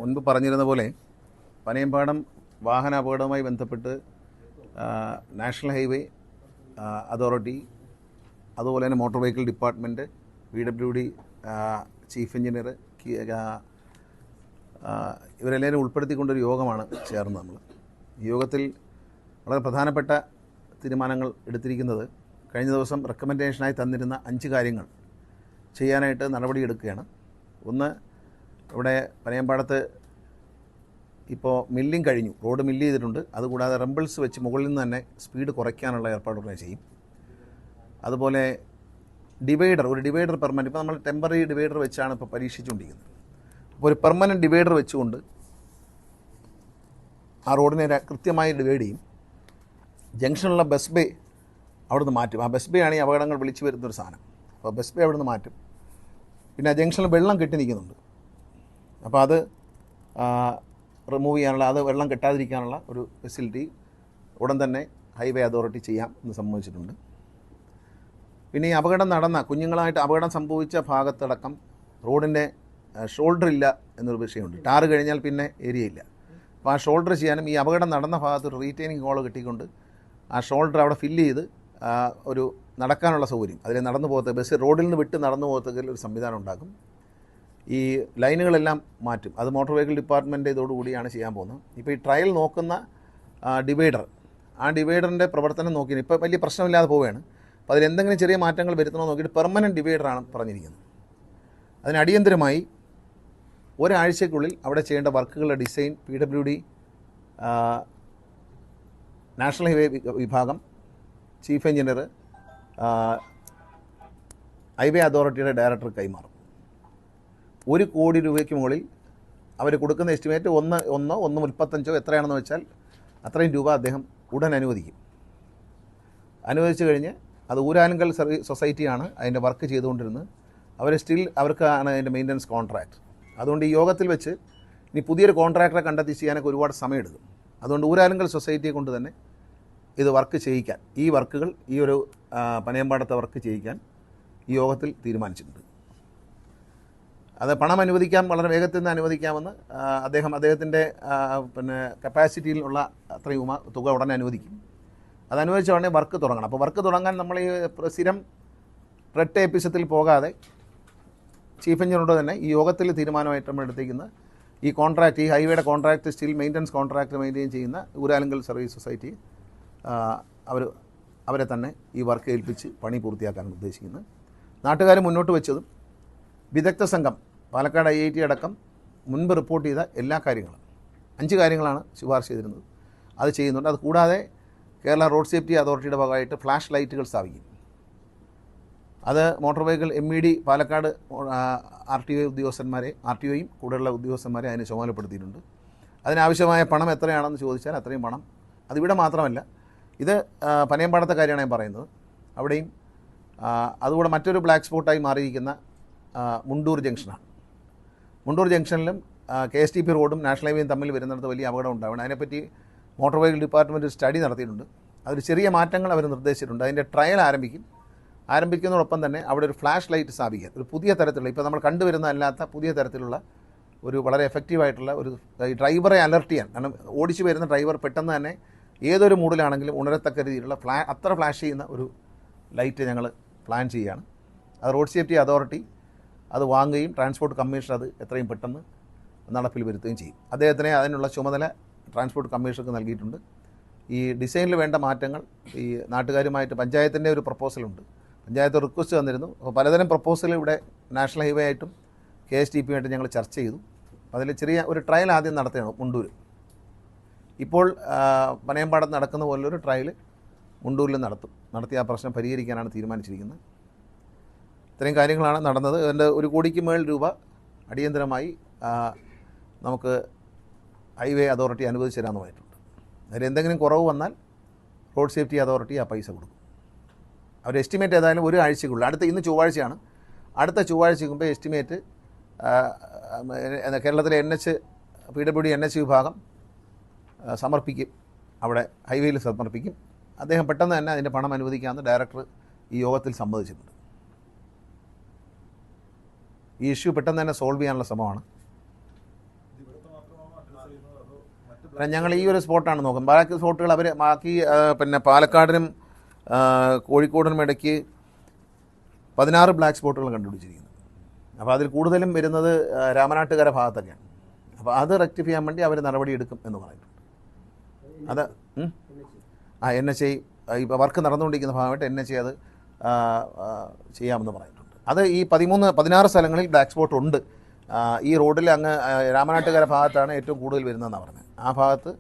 മുൻപ് പറഞ്ഞിരുന്ന പോലെ പനയമ്പാടം വാഹനാപകടവുമായി ബന്ധപ്പെട്ട് നാഷണൽ ഹൈവേ അതോറിറ്റി, അതുപോലെ തന്നെ motor vehicle department, PWD chief engineer, ഇവരെല്ലാവരും ഉൾപ്പെടുത്തിക്കൊണ്ടൊരു യോഗമാണ് ചേർന്നത്. നമ്മൾ ഈ യോഗത്തിൽ വളരെ പ്രധാനപ്പെട്ട തീരുമാനങ്ങൾ എടുത്തിരിക്കുന്നത് കഴിഞ്ഞ ദിവസം റെക്കമെൻഡേഷനായി തന്നിരുന്ന 5 കാര്യങ്ങൾ ചെയ്യാനായിട്ട് നടപടിയെടുക്കുകയാണ്. ഒന്ന്, ഇവിടെ പനയമ്പാടത്ത് ഇപ്പോൾ മില്ലിങ് കഴിഞ്ഞു, റോഡ് മില്ല് ചെയ്തിട്ടുണ്ട്. അതുകൂടാതെ റംബിൾസ് വെച്ച് മുകളിൽ നിന്ന് തന്നെ സ്പീഡ് കുറയ്ക്കാനുള്ള ഏർപ്പാടുകൾ ചെയ്യും. അതുപോലെ ഒരു ഡിവൈഡർ പെർമനൻറ്റ്, ഇപ്പോൾ നമ്മൾ ടെമ്പററി ഡിവൈഡർ വെച്ചാണ് ഇപ്പോൾ പരീക്ഷിച്ചുകൊണ്ടിരിക്കുന്നത്. അപ്പോൾ ഒരു പെർമനൻറ്റ് ഡിവൈഡർ വെച്ചുകൊണ്ട് ആ റോഡിനെ കൃത്യമായി ഡിവൈഡ് ചെയ്യും. ജംഗ്ഷനിലുള്ള ബസ് ബേ അവിടുന്ന് മാറ്റും. ആ ബസ് ബേ ആണ് ഈ അപകടങ്ങൾ വിളിച്ചു വരുന്നൊരു സാധനം. അപ്പോൾ ബസ് ബേ അവിടുന്ന് മാറ്റും. പിന്നെ ആ ജംഗ്ഷനിൽ വെള്ളം കെട്ടി നിൽക്കുന്നുണ്ട്. അപ്പോൾ അത് റിമൂവ് ചെയ്യാനുള്ള, അത് വെള്ളം കെട്ടാതിരിക്കാനുള്ള ഒരു ഫെസിലിറ്റി ഉടൻ തന്നെ ഹൈവേ അതോറിറ്റി ചെയ്യാം എന്ന് സമ്മതിച്ചിട്ടുണ്ട്. പിന്നെ ഈ അപകടം നടന്ന കുഞ്ഞുങ്ങളായിട്ട് അപകടം സംഭവിച്ച ഭാഗത്തടക്കം റോഡിൻ്റെ ഷോൾഡർ ഇല്ല എന്നൊരു വിഷയമുണ്ട്. ടാറ് കഴിഞ്ഞാൽ പിന്നെ ഏരിയ ഇല്ല. അപ്പോൾ ആ ഷോൾഡർ ചെയ്യാനും ഈ അപകടം നടന്ന ഭാഗത്ത് ഒരു റീറ്റെയിനിങ് ഹോൾ കെട്ടിക്കൊണ്ട് ആ ഷോൾഡർ അവിടെ ഫില്ല് ചെയ്ത് ഒരു നടക്കാനുള്ള സൗകര്യം, അതിൽ നടന്നു പോകത്ത ബസ് റോഡിൽ നിന്ന് വിട്ട് നടന്നു പോകത്തതിൽ ഒരു സംവിധാനം ഉണ്ടാക്കും. ഈ ലൈനുകളെല്ലാം മാറ്റും. അത് മോട്ടോർ വെഹിക്കിൾ ഡിപ്പാർട്ട്മെൻറ്റ് ഇതോടുകൂടിയാണ് ചെയ്യാൻ പോകുന്നത്. ഇപ്പോൾ ഈ ട്രയൽ നോക്കുന്ന ഡിവൈഡർ, ആ ഡിവൈഡറിൻ്റെ പ്രവർത്തനം നോക്കി ഇപ്പോൾ വലിയ പ്രശ്നമില്ലാതെ പോവുകയാണ്. അപ്പോൾ അതിലെന്തെങ്കിലും ചെറിയ മാറ്റങ്ങൾ വരുത്തണമെന്ന് നോക്കിയിട്ട് പെർമനൻറ്റ് ഡിവൈഡറാണ് പറഞ്ഞിരിക്കുന്നത്. അതിന് അടിയന്തരമായി ഒരാഴ്ചയ്ക്കുള്ളിൽ അവിടെ ചെയ്യേണ്ട വർക്കുകളുടെ ഡിസൈൻ PWD നാഷണൽ ഹൈവേ വിഭാഗം, ചീഫ് എഞ്ചിനീയർ, ഹൈവേ അതോറിറ്റിയുടെ ഡയറക്ടർ കൈമാറും. 1 കോടി രൂപയ്ക്ക് മുകളിൽ അവർ കൊടുക്കുന്ന എസ്റ്റിമേറ്റ് 1.35 എത്രയാണെന്ന് വെച്ചാൽ അത്രയും രൂപ അദ്ദേഹം ഉടൻ അനുവദിക്കും. അനുവദിച്ചു കഴിഞ്ഞ് അത് ഊരാലുങ്കൽ സർവീസ് സൊസൈറ്റിയാണ് അതിൻ്റെ വർക്ക് ചെയ്തുകൊണ്ടിരുന്നത്. അവർക്കാണ് അതിൻ്റെ മെയിൻ്റനൻസ് കോൺട്രാക്ട്. അതുകൊണ്ട് ഈ യോഗത്തിൽ വെച്ച് ഇനി പുതിയൊരു കോൺട്രാക്ടറെ കണ്ടെത്തി ചെയ്യാനൊക്കെ ഒരുപാട് സമയമെടുക്കും. അതുകൊണ്ട് ഊരാലുങ്കൽ സൊസൈറ്റിയെ കൊണ്ട് തന്നെ ഇത് വർക്ക് ചെയ്യിക്കാൻ, ഈ വർക്കുകൾ, ഈ ഒരു പനയമ്പാടത്തെ വർക്ക് ചെയ്യിക്കാൻ ഈ യോഗത്തിൽ തീരുമാനിച്ചിട്ടുണ്ട്. അത് പണം അനുവദിക്കാം, വളരെ വേഗത്തിൽ നിന്ന് അനുവദിക്കാമെന്ന് അദ്ദേഹത്തിൻ്റെ കപ്പാസിറ്റിയിലുള്ള അത്രയും തുക ഉടനെ അനുവദിക്കും. അത് അനുവദിച്ച ഉടനെ വർക്ക് തുടങ്ങണം. അപ്പോൾ വർക്ക് തുടങ്ങാൻ നമ്മൾ ഈ സ്ഥിരം റെഡ് ടേപ്പിസത്തിൽ പോകാതെ ചീഫ് എഞ്ചിനീയറോട് തന്നെ ഈ യോഗത്തിൽ തീരുമാനമായിട്ട് നമ്മൾ എടുത്തിരിക്കുന്ന ഈ കോൺട്രാക്റ്റ്, ഈ ഹൈവേയുടെ contract, still maintenance contract maintain ചെയ്യുന്ന ഊരാലുങ്കൽ സർവീസ് സൊസൈറ്റി, അവരെ തന്നെ ഈ വർക്ക് ഏൽപ്പിച്ച് പണി പൂർത്തിയാക്കാനാണ് ഉദ്ദേശിക്കുന്നത്. നാട്ടുകാർ മുന്നോട്ട് വെച്ചതും വിദഗ്ധ സംഘം പാലക്കാട് IIT അടക്കം മുൻപ് റിപ്പോർട്ട് ചെയ്ത എല്ലാ കാര്യങ്ങളും 5 കാര്യങ്ങളാണ് ശുപാർശ ചെയ്തിരുന്നത്. അത് ചെയ്യുന്നുണ്ട്. അത് കൂടാതെ കേരള റോഡ് സേഫ്റ്റി അതോറിറ്റിയുടെ ഭാഗമായിട്ട് ഫ്ലാഷ് ലൈറ്റുകൾ സ്ഥാപിക്കും. അത് motor vehicle MED Palakkad RTO ഉദ്യോഗസ്ഥന്മാരെ, RTOയും കൂടെയുള്ള ഉദ്യോഗസ്ഥന്മാരെ അതിനെ ചുമതലപ്പെടുത്തിയിട്ടുണ്ട്. അതിനാവശ്യമായ പണം എത്രയാണെന്ന് ചോദിച്ചാൽ അത്രയും പണം. അതിവിടെ മാത്രമല്ല, ഇത് പനയമ്പാടത്തെ കാര്യമാണ് ഞാൻ പറയുന്നത്. അവിടെയും അതുകൂടെ മറ്റൊരു ബ്ലാക്ക് സ്പോട്ടായി മാറിയിരിക്കുന്ന മുണ്ടൂർ ജംഗ്ഷനാണ്. മുണ്ടൂർ ജംഗ്ഷനിലും KSTP റോഡും നാഷണൽ ഹൈവേയും തമ്മിൽ വരുന്നിടത്ത് വലിയ അപകടം ഉണ്ടാവണം. അതിനെപ്പറ്റി മോട്ടോർ വെഹിക്കിൾ ഡിപ്പാർട്ട്മെൻറ്റ് സ്റ്റഡി നടത്തിയിട്ടുണ്ട്. അതിൽ ചെറിയ മാറ്റങ്ങൾ അവർ നിർദ്ദേശിച്ചിട്ടുണ്ട്. അതിൻ്റെ ട്രയൽ ആരംഭിക്കുന്നതോടൊപ്പം തന്നെ അവിടെ ഒരു ഫ്ലാഷ് ലൈറ്റ് സ്ഥാപിക്കുക, ഒരു പുതിയ തരത്തിലുള്ള, ഇപ്പോൾ നമ്മൾ കണ്ടുവരുന്ന അല്ലാത്ത പുതിയ തരത്തിലുള്ള ഒരു വളരെ എഫക്റ്റീവായിട്ടുള്ള ഒരു ഡ്രൈവറെ അലർട്ട് ചെയ്യാൻ. കാരണം ഓടിച്ചു വരുന്ന ഡ്രൈവർ പെട്ടെന്ന് തന്നെ ഏതൊരു മൂഡിലാണെങ്കിലും ഉണരത്തക്ക രീതിയിലുള്ള അത്ര ഫ്ലാഷ് ചെയ്യുന്ന ഒരു ലൈറ്റ് ഞങ്ങൾ പ്ലാൻ ചെയ്യുകയാണ്. അത് റോഡ് സേഫ്റ്റി അതോറിറ്റി അത് വാങ്ങുകയും ട്രാൻസ്പോർട്ട് കമ്മീഷണർ അത് എത്രയും പെട്ടെന്ന് നടപ്പിൽ വരുത്തുകയും ചെയ്യും. അദ്ദേഹത്തിനെ അതിനുള്ള ചുമതല ട്രാൻസ്പോർട്ട് കമ്മീഷണർക്ക് നൽകിയിട്ടുണ്ട്. ഈ ഡിസൈനിൽ വേണ്ട മാറ്റങ്ങൾ ഈ നാട്ടുകാരുമായിട്ട് പഞ്ചായത്തിൻ്റെ ഒരു പ്രപ്പോസലുണ്ട്. പഞ്ചായത്ത് റിക്വസ്റ്റ് തന്നിരുന്നു. അപ്പോൾ പലതരം പ്രപ്പോസൽ ഇവിടെ നാഷണൽ ഹൈവേ ആയിട്ടും KSTP ആയിട്ടും ഞങ്ങൾ ചർച്ച ചെയ്തു. അതിൽ ചെറിയ ഒരു ട്രയൽ ആദ്യം നടത്തുകയാണ് മുണ്ടൂർ. ഇപ്പോൾ പനയമ്പാടത്ത് നടക്കുന്ന പോലൊരു ട്രയൽ മുണ്ടൂരിൽ നടത്തി ആ പ്രശ്നം പരിഹരിക്കാനാണ് തീരുമാനിച്ചിരിക്കുന്നത്. ഇത്രയും കാര്യങ്ങളാണ് നടന്നത്. അതിൻ്റെ 1 കോടിക്ക് മേൽ രൂപ അടിയന്തരമായി നമുക്ക് ഹൈവേ അതോറിറ്റി അനുവദിച്ചു തരാമെന്നുമായിട്ടുണ്ട്. അതിലെന്തെങ്കിലും കുറവ് വന്നാൽ റോഡ് സേഫ്റ്റി അതോറിറ്റി ആ പൈസ കൊടുക്കും. അവർ എസ്റ്റിമേറ്റ് ഏതായാലും 1 ആഴ്ചയ്ക്കുള്ളിൽ, ഇന്ന് ചൊവ്വാഴ്ചയാണ്, അടുത്ത ചൊവ്വാഴ്ചയ്ക്ക് മുമ്പ് എസ്റ്റിമേറ്റ് കേരളത്തിലെ PWD NH വിഭാഗം സമർപ്പിക്കും. അവിടെ ഹൈവേയിൽ സമർപ്പിക്കും. അദ്ദേഹം പെട്ടെന്ന് തന്നെ അതിൻ്റെ പണം അനുവദിക്കാമെന്ന് ഡയറക്ടർ ഈ യോഗത്തിൽ സമ്മതിച്ചിട്ടുണ്ട്. ഈ ഇഷ്യൂ പെട്ടെന്ന് തന്നെ സോൾവ് ചെയ്യാനുള്ള ശ്രമമാണ്. ഞങ്ങൾ ഈ ഒരു സ്പോട്ടാണ് നോക്കുന്നത്. ബാക്കി സ്പോട്ടുകൾ അവർ ബാക്കി പിന്നെ പാലക്കാടിനും കോഴിക്കോടിനും ഇടയ്ക്ക് 16 ബ്ലാക്ക് സ്പോട്ടുകൾ കണ്ടുപിടിച്ചിരിക്കുന്നത്. അപ്പോൾ അതിൽ കൂടുതലും വരുന്നത് രാമനാട്ടുകര ഭാഗത്തൊക്കെയാണ്. അപ്പോൾ അത് റെക്ടിഫൈ ചെയ്യാൻ വേണ്ടി അവർ നടപടിയെടുക്കും എന്ന് പറഞ്ഞിട്ടുണ്ട്. അത് NHI ഇപ്പോൾ വർക്ക് നടന്നുകൊണ്ടിരിക്കുന്ന ഭാഗമായിട്ട് NHI അത് ചെയ്യാമെന്ന് പറഞ്ഞിട്ടുണ്ട്. അത് ഈ 16 സ്ഥലങ്ങളിൽ ബ്ലാക്ക് സ്പോട്ട് ഉണ്ട്. ഈ റോഡിൽ അങ്ങ് രാമനാട്ടുകര ഭാഗത്താണ് ഏറ്റവും കൂടുതൽ വരുന്നതെന്നാണ് പറഞ്ഞത്. ആ ഭാഗത്ത്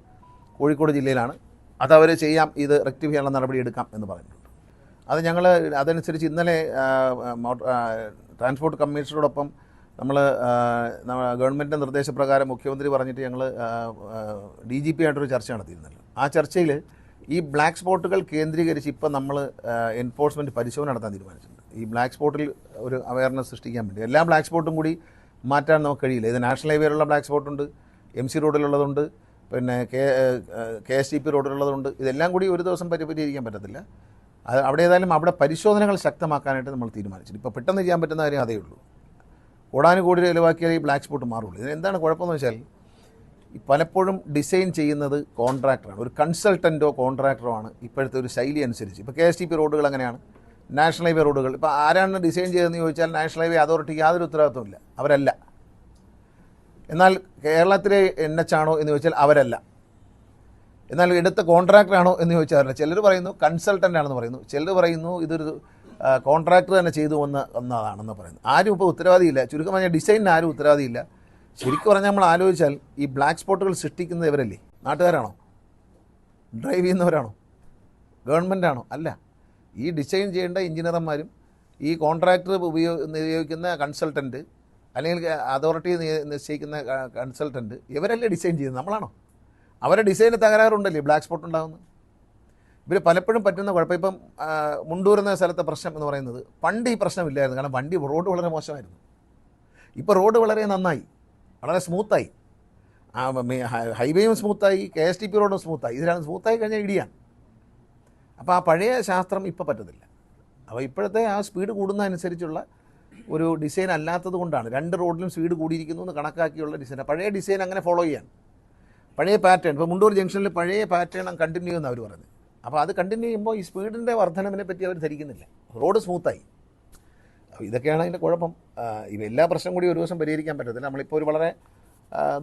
കോഴിക്കോട് ജില്ലയിലാണ്. അതവർ ചെയ്യാം, ഇത് റെക്ടിഫൈ ചെയ്യാനുള്ള നടപടി എടുക്കാം എന്ന് പറഞ്ഞിട്ടുണ്ട്. അത് ഞങ്ങൾ അതനുസരിച്ച് ഇന്നലെ ട്രാൻസ്പോർട്ട് കമ്മീഷണറോടൊപ്പം നമ്മൾ ഗവൺമെൻറ്റിൻ്റെ നിർദ്ദേശപ്രകാരം മുഖ്യമന്ത്രി പറഞ്ഞിട്ട് ഞങ്ങൾ DGP ആയിട്ടൊരു ചർച്ച നടത്തിയിരുന്നല്ലോ. ആ ചർച്ചയിൽ ഈ ബ്ലാക്ക് സ്പോട്ടുകൾ കേന്ദ്രീകരിച്ച് ഇപ്പം നമ്മൾ എൻഫോഴ്സ്മെൻറ്റ് പരിശോധന നടത്താൻ തീരുമാനിച്ചിട്ടുണ്ട്. ഈ ബ്ലാക്ക് സ്പോട്ടിൽ ഒരു അവയർനെസ് സൃഷ്ടിക്കാൻ വേണ്ടി എല്ലാ ബ്ലാക്ക് സ്പോട്ടും കൂടി മാറ്റാൻ നമുക്ക് കഴിയില്ല. ഇത് നാഷണൽ ഹൈവേയിലുള്ള ബ്ലാക്ക് സ്പോട്ടുണ്ട്, MC റോഡിലുള്ളതുണ്ട്, പിന്നെ KSTP റോഡിലുള്ളതുണ്ട്. ഇതെല്ലാം കൂടി ഒരു ദിവസം പരിഹരിക്കാൻ പറ്റത്തില്ല. അത് അവിടെ ഏതായാലും അവിടെ പരിശോധനകൾ ശക്തമാക്കാനായിട്ട് നമ്മൾ തീരുമാനിച്ചിട്ടുണ്ട്. ഇപ്പോൾ പെട്ടെന്ന് ചെയ്യാൻ പറ്റുന്ന കാര്യം അതേ ഉള്ളൂ. കോടാനുകോടി ചിലവാക്കിയാൽ ഈ ബ്ലാക്ക് സ്പോട്ട് മാറുള്ളൂ. ഇതിന് എന്താണ് കുഴപ്പമെന്ന് വെച്ചാൽ പലപ്പോഴും ഡിസൈൻ ചെയ്യുന്നത് കോൺട്രാക്ടറാണ്, ഒരു കൺസൾട്ടൻറ്റോ കോൺട്രാക്ടറോ ആണ് ഇപ്പോഴത്തെ ഒരു ശൈലി അനുസരിച്ച്. ഇപ്പോൾ KSTP റോഡുകൾ അങ്ങനെയാണ്, നാഷണൽ ഹൈവേ റോഡുകൾ. ഇപ്പോൾ ആരാണ് ഡിസൈൻ ചെയ്തതെന്ന് ചോദിച്ചാൽ നാഷണൽ ഹൈവേ അതോറിറ്റിക്ക് യാതൊരു ഉത്തരവാദിത്വമില്ല, അവരല്ല. എന്നാൽ കേരളത്തിലെ NH ആണോ എന്ന് ചോദിച്ചാൽ അവരല്ല. എന്നാൽ എടുത്ത കോൺട്രാക്ടറാണോ എന്ന് ചോദിച്ചാൽ അവരല്ല. ചിലർ പറയുന്നു കൺസൾട്ടൻ്റ് ആണെന്ന് പറയുന്നു, ചിലർ പറയുന്നു ഇതൊരു കോൺട്രാക്ടർ തന്നെ ചെയ്തു വന്നതാണെന്ന് പറയുന്നു. ആരും ഇപ്പോൾ ഉത്തരവാദിയില്ല. ചുരുക്കം പറഞ്ഞാൽ ഡിസൈനിന് ആരും ഉത്തരവാദിയില്ല. ശരിക്കും പറഞ്ഞാൽ നമ്മൾ ആലോചിച്ചാൽ ഈ ബ്ലാക്ക് സ്പോട്ടുകൾ സൃഷ്ടിക്കുന്നത് ഇവരല്ലേ? നാട്ടുകാരാണോ? ഡ്രൈവ് ചെയ്യുന്നവരാണോ? ഗവൺമെൻറ്റാണോ? അല്ല. ഈ ഡിസൈൻ ചെയ്യേണ്ട എഞ്ചിനീയർമാരും ഈ കോൺട്രാക്ടർ ഉപയോഗിക്കുന്ന കൺസൾട്ടൻറ്റ് അല്ലെങ്കിൽ അതോറിറ്റി നിശ്ചയിക്കുന്ന കൺസൾട്ടൻറ്റ് ഇവരല്ലേ ഡിസൈൻ ചെയ്യുന്നത്? നമ്മളാണോ? അവരുടെ ഡിസൈന് തകരാറുണ്ടല്ലേ ബ്ലാക്ക് സ്പോട്ട് ഉണ്ടാകുന്നത്? ഇവർ പലപ്പോഴും പറ്റുന്ന കുഴപ്പം, ഇപ്പം മുണ്ടൂർ എന്ന സ്ഥലത്തെ പ്രശ്നം എന്ന് പറയുന്നത് പണ്ട് ഈ പ്രശ്നമില്ലായിരുന്നു. കാരണം റോഡ് വളരെ മോശമായിരുന്നു. ഇപ്പോൾ റോഡ് വളരെ നന്നായി, വളരെ സ്മൂത്തായി. ഹൈവേയും സ്മൂത്തായി, KSTP റോഡും സ്മൂത്തായി. ഇതിലാണ് സ്മൂത്തായി കഴിഞ്ഞാൽ ഇടിയാണ്. അപ്പോൾ ആ പഴയ ശാസ്ത്രം ഇപ്പോൾ പറ്റത്തില്ല. അപ്പോൾ ഇപ്പോഴത്തെ ആ സ്പീഡ് കൂടുന്നതനുസരിച്ചുള്ള ഒരു ഡിസൈൻ അല്ലാത്തത് കൊണ്ടാണ് 2 റോഡിലും സ്പീഡ് കൂടിയിരിക്കുന്നു എന്ന് കണക്കാക്കിയുള്ള ഡിസൈൻ. പഴയ ഡിസൈൻ അങ്ങനെ ഫോളോ ചെയ്യാൻ, പഴയ പാറ്റേൺ. ഇപ്പോൾ മുണ്ടൂർ ജംഗ്ഷനിൽ പഴയ പാറ്റേൺ കണ്ടിന്യൂ ചെയ്യുമെന്ന് അവർ പറഞ്ഞത്. അപ്പോൾ അത് കണ്ടിന്യൂ ചെയ്യുമ്പോൾ ഈ സ്പീഡിൻ്റെ വർധനവിനെ പറ്റി അവർ ധരിക്കുന്നില്ല. റോഡ് സ്മൂത്തായി. അപ്പോൾ ഇതൊക്കെയാണ് അതിൻ്റെ കുഴപ്പം. എല്ലാ പ്രശ്നം കൂടി ഒരു ദിവസം പരിഹരിക്കാൻ പറ്റത്തില്ല. നമ്മളിപ്പോൾ ഒരു വളരെ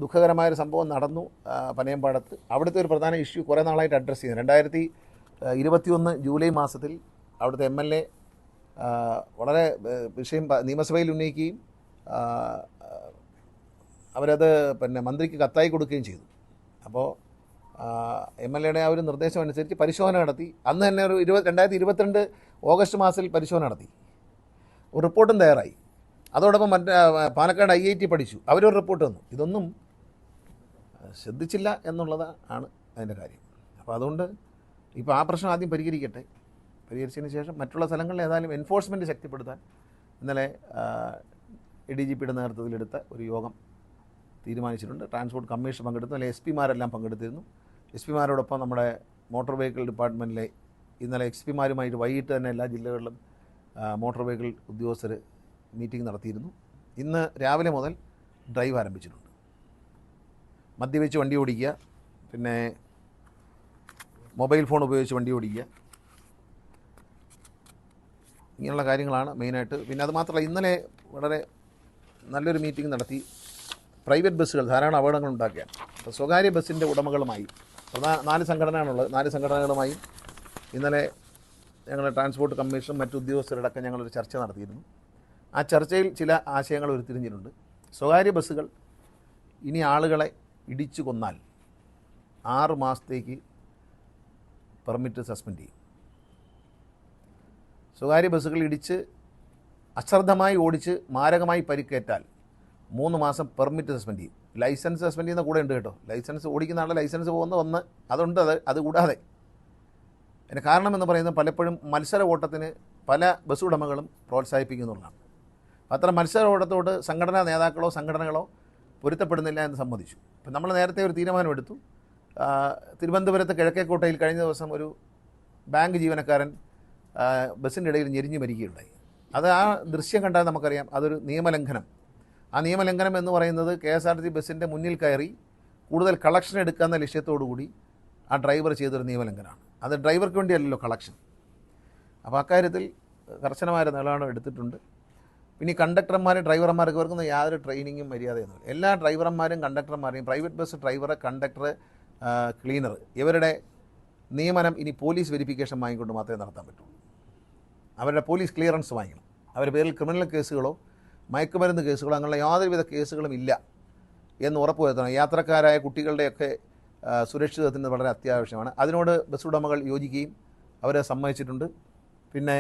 ദുഃഖകരമായൊരു സംഭവം നടന്നു പനയമ്പാടത്ത്. അവിടുത്തെ ഒരു പ്രധാന ഇഷ്യൂ കുറേ നാളായിട്ട് അഡ്രസ്സ് ചെയ്യുന്നത് 2021 ജൂലൈ മാസത്തിൽ അവിടുത്തെ MLA വളരെ വിഷയം നിയമസഭയിൽ ഉന്നയിക്കുകയും അവരത് പിന്നെ മന്ത്രിക്ക് കത്തായി കൊടുക്കുകയും ചെയ്തു. അപ്പോൾ MLA ആ ഒരു നിർദ്ദേശം അനുസരിച്ച് പരിശോധന നടത്തി. അന്ന് തന്നെ ഒരു 2022 ഓഗസ്റ്റ് മാസത്തിൽ പരിശോധന നടത്തി. ഒരു റിപ്പോർട്ടും തയ്യാറായി. അതോടൊപ്പം പാലക്കാട് IIT പഠിച്ചു, അവരൊരു റിപ്പോർട്ട് തന്നു. ഇതൊന്നും ശ്രദ്ധിച്ചില്ല എന്നുള്ളതാണ് അതിൻ്റെ കാര്യം. അപ്പോൾ അതുകൊണ്ട് ഇപ്പോൾ ആ പ്രശ്നം ആദ്യം പരിഹരിച്ചതിന് ശേഷം മറ്റുള്ള സ്ഥലങ്ങളിൽ ഏതായാലും എൻഫോഴ്സ്മെൻറ്റ് ശക്തിപ്പെടുത്താൻ ഇന്നലെ DGPയുടെ നേതൃത്വത്തിലെടുത്ത ഒരു യോഗം തീരുമാനിച്ചിട്ടുണ്ട്. ട്രാൻസ്പോർട്ട് കമ്മീഷൻ പങ്കെടുത്തു. അല്ലെങ്കിൽ SP-മാരെല്ലാം പങ്കെടുത്തിരുന്നു. SP-മാരോടൊപ്പം നമ്മുടെ മോട്ടോർ വെഹിക്കിൾ ഡിപ്പാർട്ട്മെൻറ്റിലെ ഇന്നലെ XP-മാരുമായിട്ട് വൈകിട്ട് തന്നെ എല്ലാ ജില്ലകളിലും മോട്ടോർ വെഹിക്കിൾ ഉദ്യോഗസ്ഥർ മീറ്റിംഗ് നടത്തിയിരുന്നു. ഇന്ന് രാവിലെ മുതൽ ഡ്രൈവ് ആരംഭിച്ചിട്ടുണ്ട്. മദ്യപിച്ച് വണ്ടി ഓടിക്കുക, പിന്നെ മൊബൈൽ ഫോൺ ഉപയോഗിച്ച് വണ്ടി ഓടിക്കുക, ഇങ്ങനെയുള്ള കാര്യങ്ങളാണ് മെയിനായിട്ട്. പിന്നെ അത് മാത്രമല്ല, ഇന്നലെ വളരെ നല്ലൊരു മീറ്റിംഗ് നടത്തി. പ്രൈവറ്റ് ബസ്സുകൾ ധാരാളം അപകടങ്ങൾ ഉണ്ടാക്കിയാണ്. അപ്പോൾ സ്വകാര്യ ബസ്സിൻ്റെ ഉടമകളുമായി 4 സംഘടനയാണുള്ളത്. 4 സംഘടനകളുമായും ഇന്നലെ ഞങ്ങൾ ട്രാൻസ്പോർട്ട് കമ്മീഷനും മറ്റു ഉദ്യോഗസ്ഥരടക്കം ഞങ്ങളൊരു ചർച്ച നടത്തിയിരുന്നു. ആ ചർച്ചയിൽ ചില ആശയങ്ങൾ ഉരുത്തിരിഞ്ഞിട്ടുണ്ട്. സ്വകാര്യ ബസ്സുകൾ ഇനി ആളുകളെ ഇടിച്ചു കൊന്നാൽ 6 മാസത്തേക്ക് പെർമിറ്റ് സസ്പെൻഡ് ചെയ്യും. സ്വകാര്യ ബസ്സുകൾ ഇടിച്ച് അശ്രദ്ധമായി ഓടിച്ച് മാരകമായി പരിക്കേറ്റാൽ 3 മാസം പെർമിറ്റ് സസ്പെൻഡ് ചെയ്യും. ലൈസൻസ് സസ്പെൻഡ് ചെയ്യുന്ന കൂടെ ഉണ്ട് കേട്ടോ. ലൈസൻസ് ഓടിക്കുന്ന ആളുടെ ലൈസൻസ് പോകുന്ന ഒന്ന് അതുണ്ട്. അതുകൂടാതെ അതിന് കാരണമെന്ന് പറയുന്നത് പലപ്പോഴും മത്സര ഓട്ടത്തിന് പല ബസ് ഉടമകളും പ്രോത്സാഹിപ്പിക്കുന്നുള്ളതാണ്. അത്തരം മത്സര ഓട്ടത്തോട് സംഘടനാ നേതാക്കളോ സംഘടനകളോ പൊരുത്തപ്പെടുന്നില്ല എന്ന് സമ്മതിച്ചു. ഇപ്പം നമ്മൾ നേരത്തെ ഒരു തീരുമാനമെടുത്തു. തിരുവനന്തപുരത്ത് കിഴക്കേക്കോട്ടയിൽ കഴിഞ്ഞ ദിവസം ഒരു ബാങ്ക് ജീവനക്കാരൻ ബസ്സിൻ്റെ ഇടയിൽ ഞെരിഞ്ഞ് മരിക്കുകയുണ്ടായി. അത് ആ ദൃശ്യം കണ്ടാൽ നമുക്കറിയാം അതൊരു നിയമലംഘനം. ആ നിയമലംഘനം എന്ന് പറയുന്നത് KSRTC ബസ്സിൻ്റെ മുന്നിൽ കയറി കൂടുതൽ കളക്ഷൻ എടുക്കാവുന്ന ലക്ഷ്യത്തോടു കൂടി ആ ഡ്രൈവർ ചെയ്തൊരു നിയമലംഘനമാണ്. അത് ഡ്രൈവർക്ക് വേണ്ടിയല്ലല്ലോ കളക്ഷൻ. അപ്പോൾ അക്കാര്യത്തിൽ കർശനമായ നിലപാട് എടുത്തിട്ടുണ്ട്. പിന്നെ ഈ കണ്ടക്ടർമാർ ഡ്രൈവർമാർക്ക് ഇവർക്കൊന്നും യാതൊരു ട്രെയിനിങ്ങും മര്യാദയൊന്നുമില്ല. എല്ലാ ഡ്രൈവർമാരും കണ്ടക്ടർമാരെയും private bus driver, conductor, cleaner ഇവരുടെ നിയമനം ഇനി പോലീസ് വെരിഫിക്കേഷൻ വാങ്ങിക്കൊണ്ട് മാത്രമേ നടത്താൻ പറ്റുള്ളൂ. അവരുടെ പോലീസ് ക്ലിയറൻസ് വാങ്ങിക്കണം. അവരുടെ പേരിൽ ക്രിമിനൽ കേസുകളോ മയക്കുമരുന്ന് കേസുകളോ അങ്ങനെയുള്ള യാതൊരുവിധ കേസുകളും ഇല്ല എന്ന് ഉറപ്പുവരുത്തണം. യാത്രക്കാരായ കുട്ടികളുടെയൊക്കെ സുരക്ഷിതത്വത്തിന് വളരെ അത്യാവശ്യമാണ്. അതിനോട് ബസ് ഉടമകൾ യോജിക്കുകയും അവരെ സമ്മതിച്ചിട്ടുണ്ട്. പിന്നെ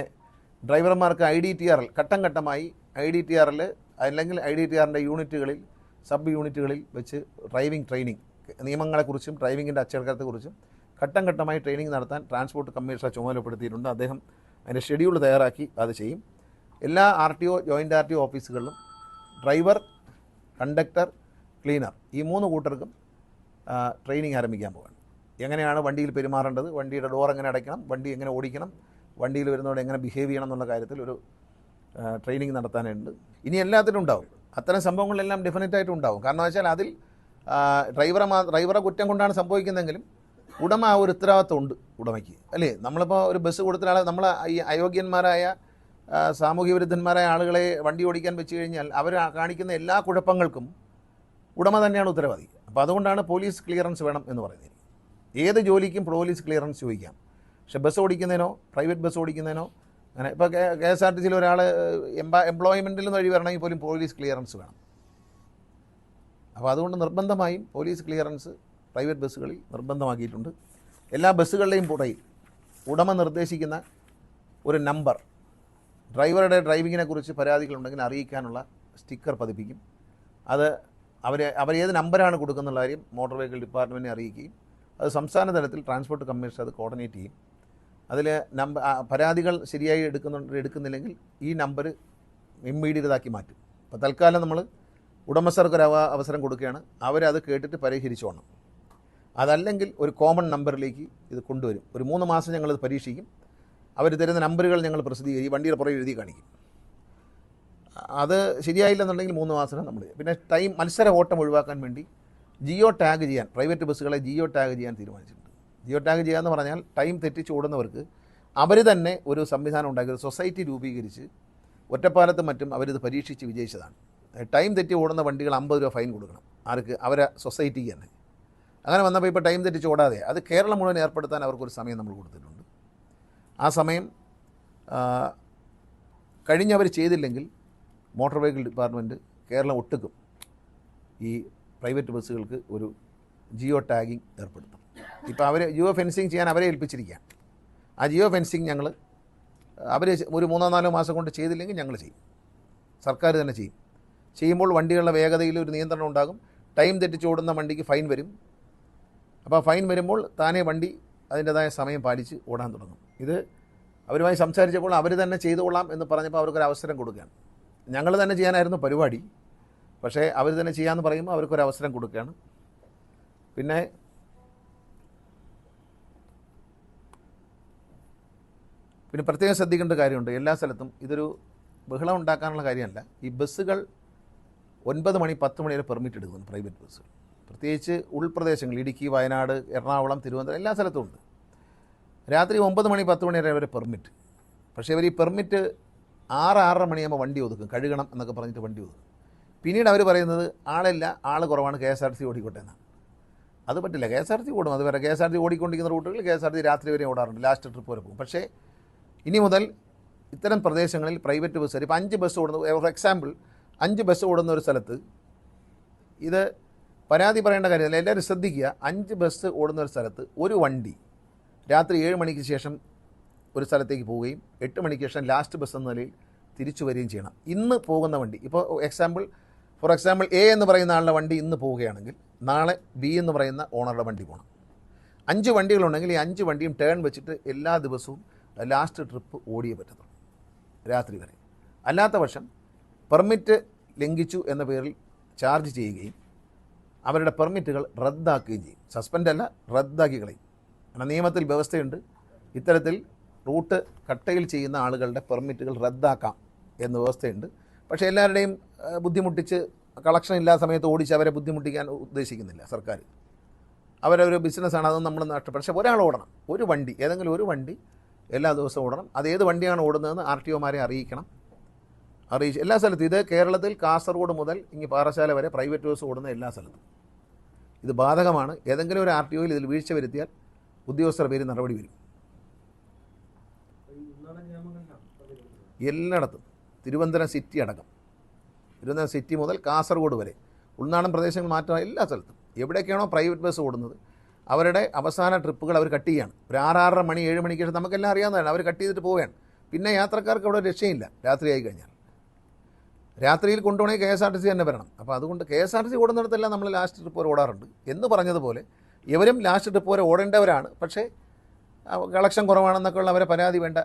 ഡ്രൈവർമാർക്ക് IDTR ഘട്ടം ഘട്ടമായി IDTR അല്ലെങ്കിൽ IDTRൻ്റെ യൂണിറ്റുകളിൽ, സബ് യൂണിറ്റുകളിൽ വെച്ച് ഡ്രൈവിംഗ് ട്രെയിനിങ്, നിയമങ്ങളെക്കുറിച്ചും ഡ്രൈവിങ്ങിൻ്റെ അച്ചടക്കത്തെക്കുറിച്ചും ഘട്ടം ഘട്ടമായി ട്രെയിനിങ് നടത്താൻ ട്രാൻസ്പോർട്ട് കമ്മീഷണർ ചുമതലപ്പെടുത്തിയിട്ടുണ്ട്. അദ്ദേഹം അതിൻ്റെ ഷെഡ്യൂൾ തയ്യാറാക്കി അത് ചെയ്യും. എല്ലാ RTO, ജോയിൻ്റ് RTO ഓഫീസുകളിലും ഡ്രൈവർ, കണ്ടക്ടർ, ക്ലീനർ ഈ 3 കൂട്ടർക്കും ട്രെയിനിങ് ആരംഭിക്കാൻ പോവുകയാണ്. എങ്ങനെയാണ് വണ്ടിയിൽ പെരുമാറേണ്ടത്, വണ്ടിയുടെ ഡോർ എങ്ങനെ അടയ്ക്കണം, വണ്ടി എങ്ങനെ ഓടിക്കണം, വണ്ടിയിൽ വരുന്നതോടെ എങ്ങനെ ബിഹേവ് ചെയ്യണം എന്നുള്ള കാര്യത്തിൽ ഒരു ട്രെയിനിങ് നടത്താനുണ്ട്. ഇനി എല്ലാത്തിനും ഉണ്ടാവും. അത്തരം സംഭവങ്ങളെല്ലാം ഡെഫിനറ്റായിട്ടും ഉണ്ടാവും. കാരണം വെച്ചാൽ അതിൽ ഡ്രൈവറെ കുറ്റം കൊണ്ടാണ് സംഭവിക്കുന്നതെങ്കിലും ഉടമ ആ ഒരു ഉത്തരവാദിത്വം ഉണ്ട് ഉടമയ്ക്ക്, അല്ലേ? നമ്മളിപ്പോൾ ഒരു ബസ് കൊടുത്ത നമ്മൾ ഈ അയോഗ്യന്മാരായ സാമൂഹ്യ വിരുദ്ധന്മാരായ ആളുകളെ വണ്ടി ഓടിക്കാൻ വെച്ച് കഴിഞ്ഞാൽ അവർ കാണിക്കുന്ന എല്ലാ കുഴപ്പങ്ങൾക്കും ഉടമ തന്നെയാണ് ഉത്തരവാദി. അപ്പോൾ അതുകൊണ്ടാണ് പോലീസ് ക്ലിയറൻസ് വേണം എന്ന് പറയുന്നത്. ഏത് ജോലിക്കും പോലീസ് ക്ലിയറൻസ് ചോദിക്കാം. പക്ഷെ ബസ് ഓടിക്കുന്നതിനോ പ്രൈവറ്റ് ബസ് ഓടിക്കുന്നതിനോ അങ്ങനെ ഇപ്പോൾ KSRTCയിൽ ഒരാൾ എംപ്ലോയ്മെൻറ്റിൽ നിന്ന് വഴി വരണമെങ്കിൽ പോലും പോലീസ് ക്ലിയറൻസ് വേണം. അപ്പോൾ അതുകൊണ്ട് നിർബന്ധമായും പോലീസ് ക്ലിയറൻസ് പ്രൈവറ്റ് ബസ്സുകളിൽ നിർബന്ധമാക്കിയിട്ടുണ്ട്. എല്ലാ ബസ്സുകളുടെയും പുറയിൽ ഉടമ നിർദ്ദേശിക്കുന്ന ഒരു നമ്പർ, ഡ്രൈവറുടെ ഡ്രൈവിങ്ങിനെ കുറിച്ച് പരാതികളുണ്ടെങ്കിൽ അറിയിക്കാനുള്ള സ്റ്റിക്കർ പതിപ്പിക്കും. അത് അവരേത് നമ്പറാണ് കൊടുക്കുന്നുള്ള കാര്യം മോട്ടോർ വെഹിക്കിൾ ഡിപ്പാർട്ട്മെൻറ്റിനെ അറിയിക്കുകയും അത് സംസ്ഥാന തലത്തിൽ ട്രാൻസ്പോർട്ട് കമ്മീഷണർ അത് കോർഡിനേറ്റ് ചെയ്യും. അതിൽ പരാതികൾ ശരിയായി എടുക്കുന്നില്ലെങ്കിൽ ഈ നമ്പർ ഇമ്മീഡിയറ്റാക്കി മാറ്റും. അപ്പോൾ തൽക്കാലം നമ്മൾ ഉടമസ്ഥർക്കൊരു അവസരം കൊടുക്കുകയാണ്. അവരത് കേട്ടിട്ട് പരിഹരിച്ചോണം. അതല്ലെങ്കിൽ ഒരു കോമൺ നമ്പറിലേക്ക് ഇത് കൊണ്ടുവരും. ഒരു 3 മാസം ഞങ്ങളിത് പരീക്ഷിക്കും. അവർ തരുന്ന നമ്പറുകൾ ഞങ്ങൾ പ്രസിദ്ധീകരിക്കും, വണ്ടിയുടെ പുറകെ എഴുതി കാണിക്കും. അത് ശരിയായില്ലെന്നുണ്ടെങ്കിൽ 3 മാസം നമ്മൾ. പിന്നെ മത്സര ഓട്ടം ഒഴിവാക്കാൻ വേണ്ടി ജിയോ ടാഗ് ചെയ്യാൻ, പ്രൈവറ്റ് ബസ്സുകളെ ജിയോ ടാഗ് ചെയ്യാൻ തീരുമാനിച്ചിട്ടുണ്ട്. ജിയോ ടാഗ് ചെയ്യാന്ന് പറഞ്ഞാൽ ടൈം തെറ്റിച്ച് ഓടുന്നവർക്ക് അവർ തന്നെ ഒരു സംവിധാനം ഉണ്ടാക്കി, ഒരു സൊസൈറ്റി രൂപീകരിച്ച് ഒറ്റപ്പാലത്തും മറ്റും അവരിത് പരീക്ഷിച്ച് വിജയിച്ചതാണ്. ടൈം തെറ്റി ഓടുന്ന വണ്ടികൾ 50 രൂപ ഫൈൻ കൊടുക്കണം. ആർക്ക്? അവരെ സൊസൈറ്റിക്ക് തന്നെ. അങ്ങനെ വന്നപ്പോൾ ഇപ്പോൾ ടൈം തെറ്റിച്ച് ഓടാതെ അത് കേരളം മുഴുവൻ ഏർപ്പെടുത്താൻ അവർക്കൊരു സമയം നമ്മൾ കൊടുത്തിട്ടുണ്ട്. ആ സമയം കഴിഞ്ഞവർ ചെയ്തില്ലെങ്കിൽ മോട്ടോർ വെഹിക്കിൾ ഡിപ്പാർട്ട്മെൻറ്റ് കേരളം ഒട്ടുക്കും ഈ പ്രൈവറ്റ് ബസ്സുകൾക്ക് ഒരു ജിയോ ടാഗിങ് ഏർപ്പെടുത്തും. ഇപ്പോൾ അവർ ജിയോ ഫെൻസിങ് ചെയ്യാൻ അവരെ ഏൽപ്പിച്ചിരിക്കുകയാണ്. ആ ജിയോ ഫെൻസിങ് ഞങ്ങൾ അവർ ഒരു 3-4 മാസം കൊണ്ട് ചെയ്തില്ലെങ്കിൽ ഞങ്ങൾ ചെയ്യും, സർക്കാർ തന്നെ ചെയ്യും. ചെയ്യുമ്പോൾ വണ്ടികളുടെ വേഗതയിൽ ഒരു നിയന്ത്രണം ഉണ്ടാകും. ടൈം തെറ്റിച്ച് ഓടുന്ന വണ്ടിക്ക് ഫൈൻ വരും. അപ്പോൾ ഫൈൻ വരുമ്പോൾ താനേ വണ്ടി അതിൻ്റെതായ സമയം പാലിച്ച് ഓടാൻ തുടങ്ങും. ഇത് അവരുമായി സംസാരിച്ചപ്പോൾ അവർ തന്നെ ചെയ്തുകൊള്ളാം എന്ന് പറഞ്ഞപ്പോൾ അവർക്കൊരു അവസരം കൊടുക്കുകയാണ്. ഞങ്ങൾ തന്നെ ചെയ്യാനായിരുന്നു പരിപാടി, പക്ഷേ അവർ തന്നെ ചെയ്യാമെന്ന് പറയുമ്പോൾ അവർക്കൊരു അവസരം കൊടുക്കുകയാണ്. പിന്നെ പ്രത്യേകം ശ്രദ്ധിക്കേണ്ട കാര്യമുണ്ട്. എല്ലാ സ്ഥലത്തും ഇതൊരു ബഹളം ഉണ്ടാക്കാനുള്ള കാര്യമല്ല. ഈ ബസ്സുകൾ 9 മണി 10 മണി വരെ പെർമിറ്റ് എടുക്കുന്നു പ്രൈവറ്റ് ബസ്സുകൾ. പ്രത്യേകിച്ച് ഉൾപ്രദേശങ്ങൾ, ഇടുക്കി, വയനാട്, എറണാകുളം, തിരുവനന്തപുരം എല്ലാ സ്ഥലത്തും ഉണ്ട്. രാത്രി 9 മണി 10 മണി വരെ പെർമിറ്റ്. പക്ഷേ ഇവർ ഈ പെർമിറ്റ് 6-6:30 മണിയാകുമ്പോൾ വണ്ടി ഒതുക്കും, കഴുകണം എന്നൊക്കെ പറഞ്ഞിട്ട് വണ്ടി ഒതുക്കും. പിന്നീട് അവർ പറയുന്നത് ആളില്ല, ആൾ കുറവാണ്, KSRTC ഓടിക്കോട്ടെ എന്നാണ്. അത് പറ്റില്ല. KSRTC ഓടും. അതുവരെ KSRTC ഓടിക്കൊണ്ടിരിക്കുന്ന റൂട്ടുകളിൽ KSRTC രാത്രി വരെ ഓടാറുണ്ട്, ലാസ്റ്റ് ട്രിപ്പ് വരെ പോകും. പക്ഷേ ഇനി മുതൽ ഇത്തരം പ്രദേശങ്ങളിൽ പ്രൈവറ്റ് ബസ്സുകാർ ഇപ്പോൾ 5 ബസ് ഓടുന്ന, ഫോർ എക്സാമ്പിൾ 5 ബസ് ഓടുന്ന ഒരു സ്ഥലത്ത് ഇത് പരാതി പറയേണ്ട കാര്യമില്ല. എല്ലാവരും ശ്രദ്ധിക്കുക. 5 ബസ് ഓടുന്ന ഒരു സ്ഥലത്ത് ഒരു വണ്ടി രാത്രി 7 മണിക്ക് ശേഷം ഒരു സ്ഥലത്തേക്ക് പോവുകയും 8 മണിക്ക് ശേഷം ലാസ്റ്റ് ബസ് എന്ന നിലയിൽ തിരിച്ചു വരികയും ചെയ്യണം. ഇന്ന് പോകുന്ന വണ്ടി, ഇപ്പോൾ ഫോർ എക്സാമ്പിൾ A എന്ന് പറയുന്ന ആളുടെ വണ്ടി ഇന്ന് പോവുകയാണെങ്കിൽ നാളെ B എന്ന് പറയുന്ന ഓണറുടെ വണ്ടി പോകണം. 5 വണ്ടികളുണ്ടെങ്കിൽ ഈ 5 വണ്ടിയും ടേൺ വെച്ചിട്ട് എല്ലാ ദിവസവും ലാസ്റ്റ് ട്രിപ്പ് ഓടിയേ പറ്റത്തുള്ളൂ, രാത്രി വരെ. അല്ലാത്ത പക്ഷം പെർമിറ്റ് ലംഘിച്ചു എന്ന പേരിൽ ചാർജ് ചെയ്യുകയും അവരുടെ പെർമിറ്റുകൾ റദ്ദാക്കുകയും ചെയ്യും. സസ്പെൻഡ് അല്ല, റദ്ദാക്കി കളയും. കാരണം നിയമത്തിൽ വ്യവസ്ഥയുണ്ട്, ഇത്തരത്തിൽ റൂട്ട് കട്ടയിൽ ചെയ്യുന്ന ആളുകളുടെ പെർമിറ്റുകൾ റദ്ദാക്കാം എന്ന വ്യവസ്ഥയുണ്ട്. പക്ഷേ എല്ലാവരുടെയും ബുദ്ധിമുട്ടിച്ച് കളക്ഷൻ ഇല്ലാത്ത സമയത്ത് ഓടിച്ച് അവരെ ബുദ്ധിമുട്ടിക്കാൻ ഉദ്ദേശിക്കുന്നില്ല സർക്കാർ. അവരൊരു ബിസിനസ്സാണ്, അതൊന്നും നമ്മൾ നഷ്ടപ്പെടും. പക്ഷേ ഒരാൾ ഓടണം, ഒരു വണ്ടി, ഏതെങ്കിലും ഒരു വണ്ടി എല്ലാ ദിവസവും ഓടണം. അത് ഏത് വണ്ടിയാണ് ഓടുന്നതെന്ന് RTOമാരെ അറിയിക്കണം. എല്ലാ സ്ഥലത്തും, ഇത് കേരളത്തിൽ കാസർഗോഡ് മുതൽ ഇങ്ങ് പാറശാല വരെ പ്രൈവറ്റ് ബസ് ഓടുന്ന എല്ലാ സ്ഥലത്തും ഇത് ബാധകമാണ്. ഏതെങ്കിലും ഒരു RTOയിൽ ഇതിൽ വീഴ്ച വരുത്തിയാൽ ഉദ്യോഗസ്ഥരുടെ പേര് നടപടി വരും. എല്ലായിടത്തും, തിരുവനന്തപുരം സിറ്റി അടക്കം, തിരുവനന്തപുരം സിറ്റി മുതൽ കാസർഗോഡ് വരെ, ഉൾനാടൻ പ്രദേശങ്ങൾ മാറ്റാൻ എല്ലാ സ്ഥലത്തും എവിടെയൊക്കെയാണോ പ്രൈവറ്റ് ബസ് ഓടുന്നത് അവരുടെ അവസാന ട്രിപ്പുകൾ അവർ കട്ട് ചെയ്യുകയാണ്. ഒരു 6-6:30 മണി 7 മണിക്ക് ശേഷം നമുക്കെല്ലാം അറിയാവുന്നതാണ്. അവർ കട്ട് ചെയ്തിട്ട് പോവുകയാണ്. പിന്നെ യാത്രക്കാർക്ക് അവിടെ രക്ഷയില്ല. രാത്രിയായി കഴിഞ്ഞാൽ രാത്രിയിൽ കൊണ്ടുപോകണമെങ്കിൽ KSRTC തന്നെ വരണം. അപ്പോൾ അതുകൊണ്ട് KSRTC ഓടുന്നിടത്തെല്ലാം നമ്മൾ ലാസ്റ്റ് ട്രിപ്പ് വരെ ഓടാറുണ്ട്. എന്ന് പറഞ്ഞതുപോലെ ഇവരും ലാസ്റ്റ് ട്രിപ്പ് വരെ ഓടേണ്ടവരാണ്. പക്ഷേ കളക്ഷൻ കുറവാണെന്നൊക്കെ ഉള്ള അവരെ പരാതി വേണ്ട,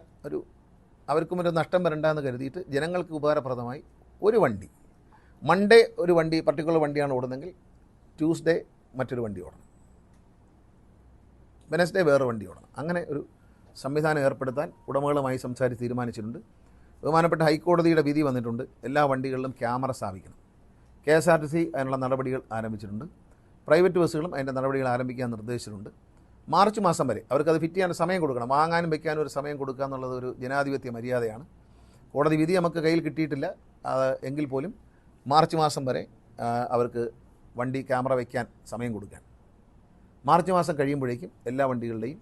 അവർക്കും ഒരു നഷ്ടം വരണ്ട എന്ന് കരുതിയിട്ട് ജനങ്ങൾക്ക് ഉപകാരപ്രദമായി ഒരു വണ്ടി, മൺഡേ ഒരു വണ്ടി, പർട്ടിക്കുലർ വണ്ടിയാണ് ഓടുന്നതെങ്കിൽ ട്യൂസ്ഡേ മറ്റൊരു വണ്ടി ഓടണം, വെനസ്ഡേ വേറെ വണ്ടി ഓടണം. അങ്ങനെ ഒരു സംവിധാനം ഏർപ്പെടുത്താൻ ഉടമകളുമായി സംസാരിച്ച് തീരുമാനിച്ചിട്ടുണ്ട്. ബഹുമാനപ്പെട്ട ഹൈക്കോടതിയുടെ വിധി വന്നിട്ടുണ്ട്. എല്ലാ വണ്ടികളിലും ക്യാമറ സ്ഥാപിക്കണം. KSRTC അതിനുള്ള നടപടികൾ ആരംഭിച്ചിട്ടുണ്ട്. പ്രൈവറ്റ് ബസ്സുകളും അതിൻ്റെ നടപടികൾ ആരംഭിക്കാൻ നിർദ്ദേശിച്ചിട്ടുണ്ട്. മാർച്ച് മാസം വരെ അവർക്കത് ഫിറ്റ് ചെയ്യാൻ സമയം കൊടുക്കണം. വാങ്ങാനും വയ്ക്കാനും ഒരു സമയം കൊടുക്കുക എന്നുള്ളത് ഒരു ജനാധിപത്യ മര്യാദയാണ്. കോടതി വിധി നമുക്ക് കയ്യിൽ കിട്ടിയിട്ടില്ല. എങ്കിൽ പോലും മാർച്ച് മാസം വരെ അവർക്ക് വണ്ടി ക്യാമറ വയ്ക്കാൻ സമയം കൊടുക്കാൻ. മാർച്ച് മാസം കഴിയുമ്പോഴേക്കും എല്ലാ വണ്ടികളുടെയും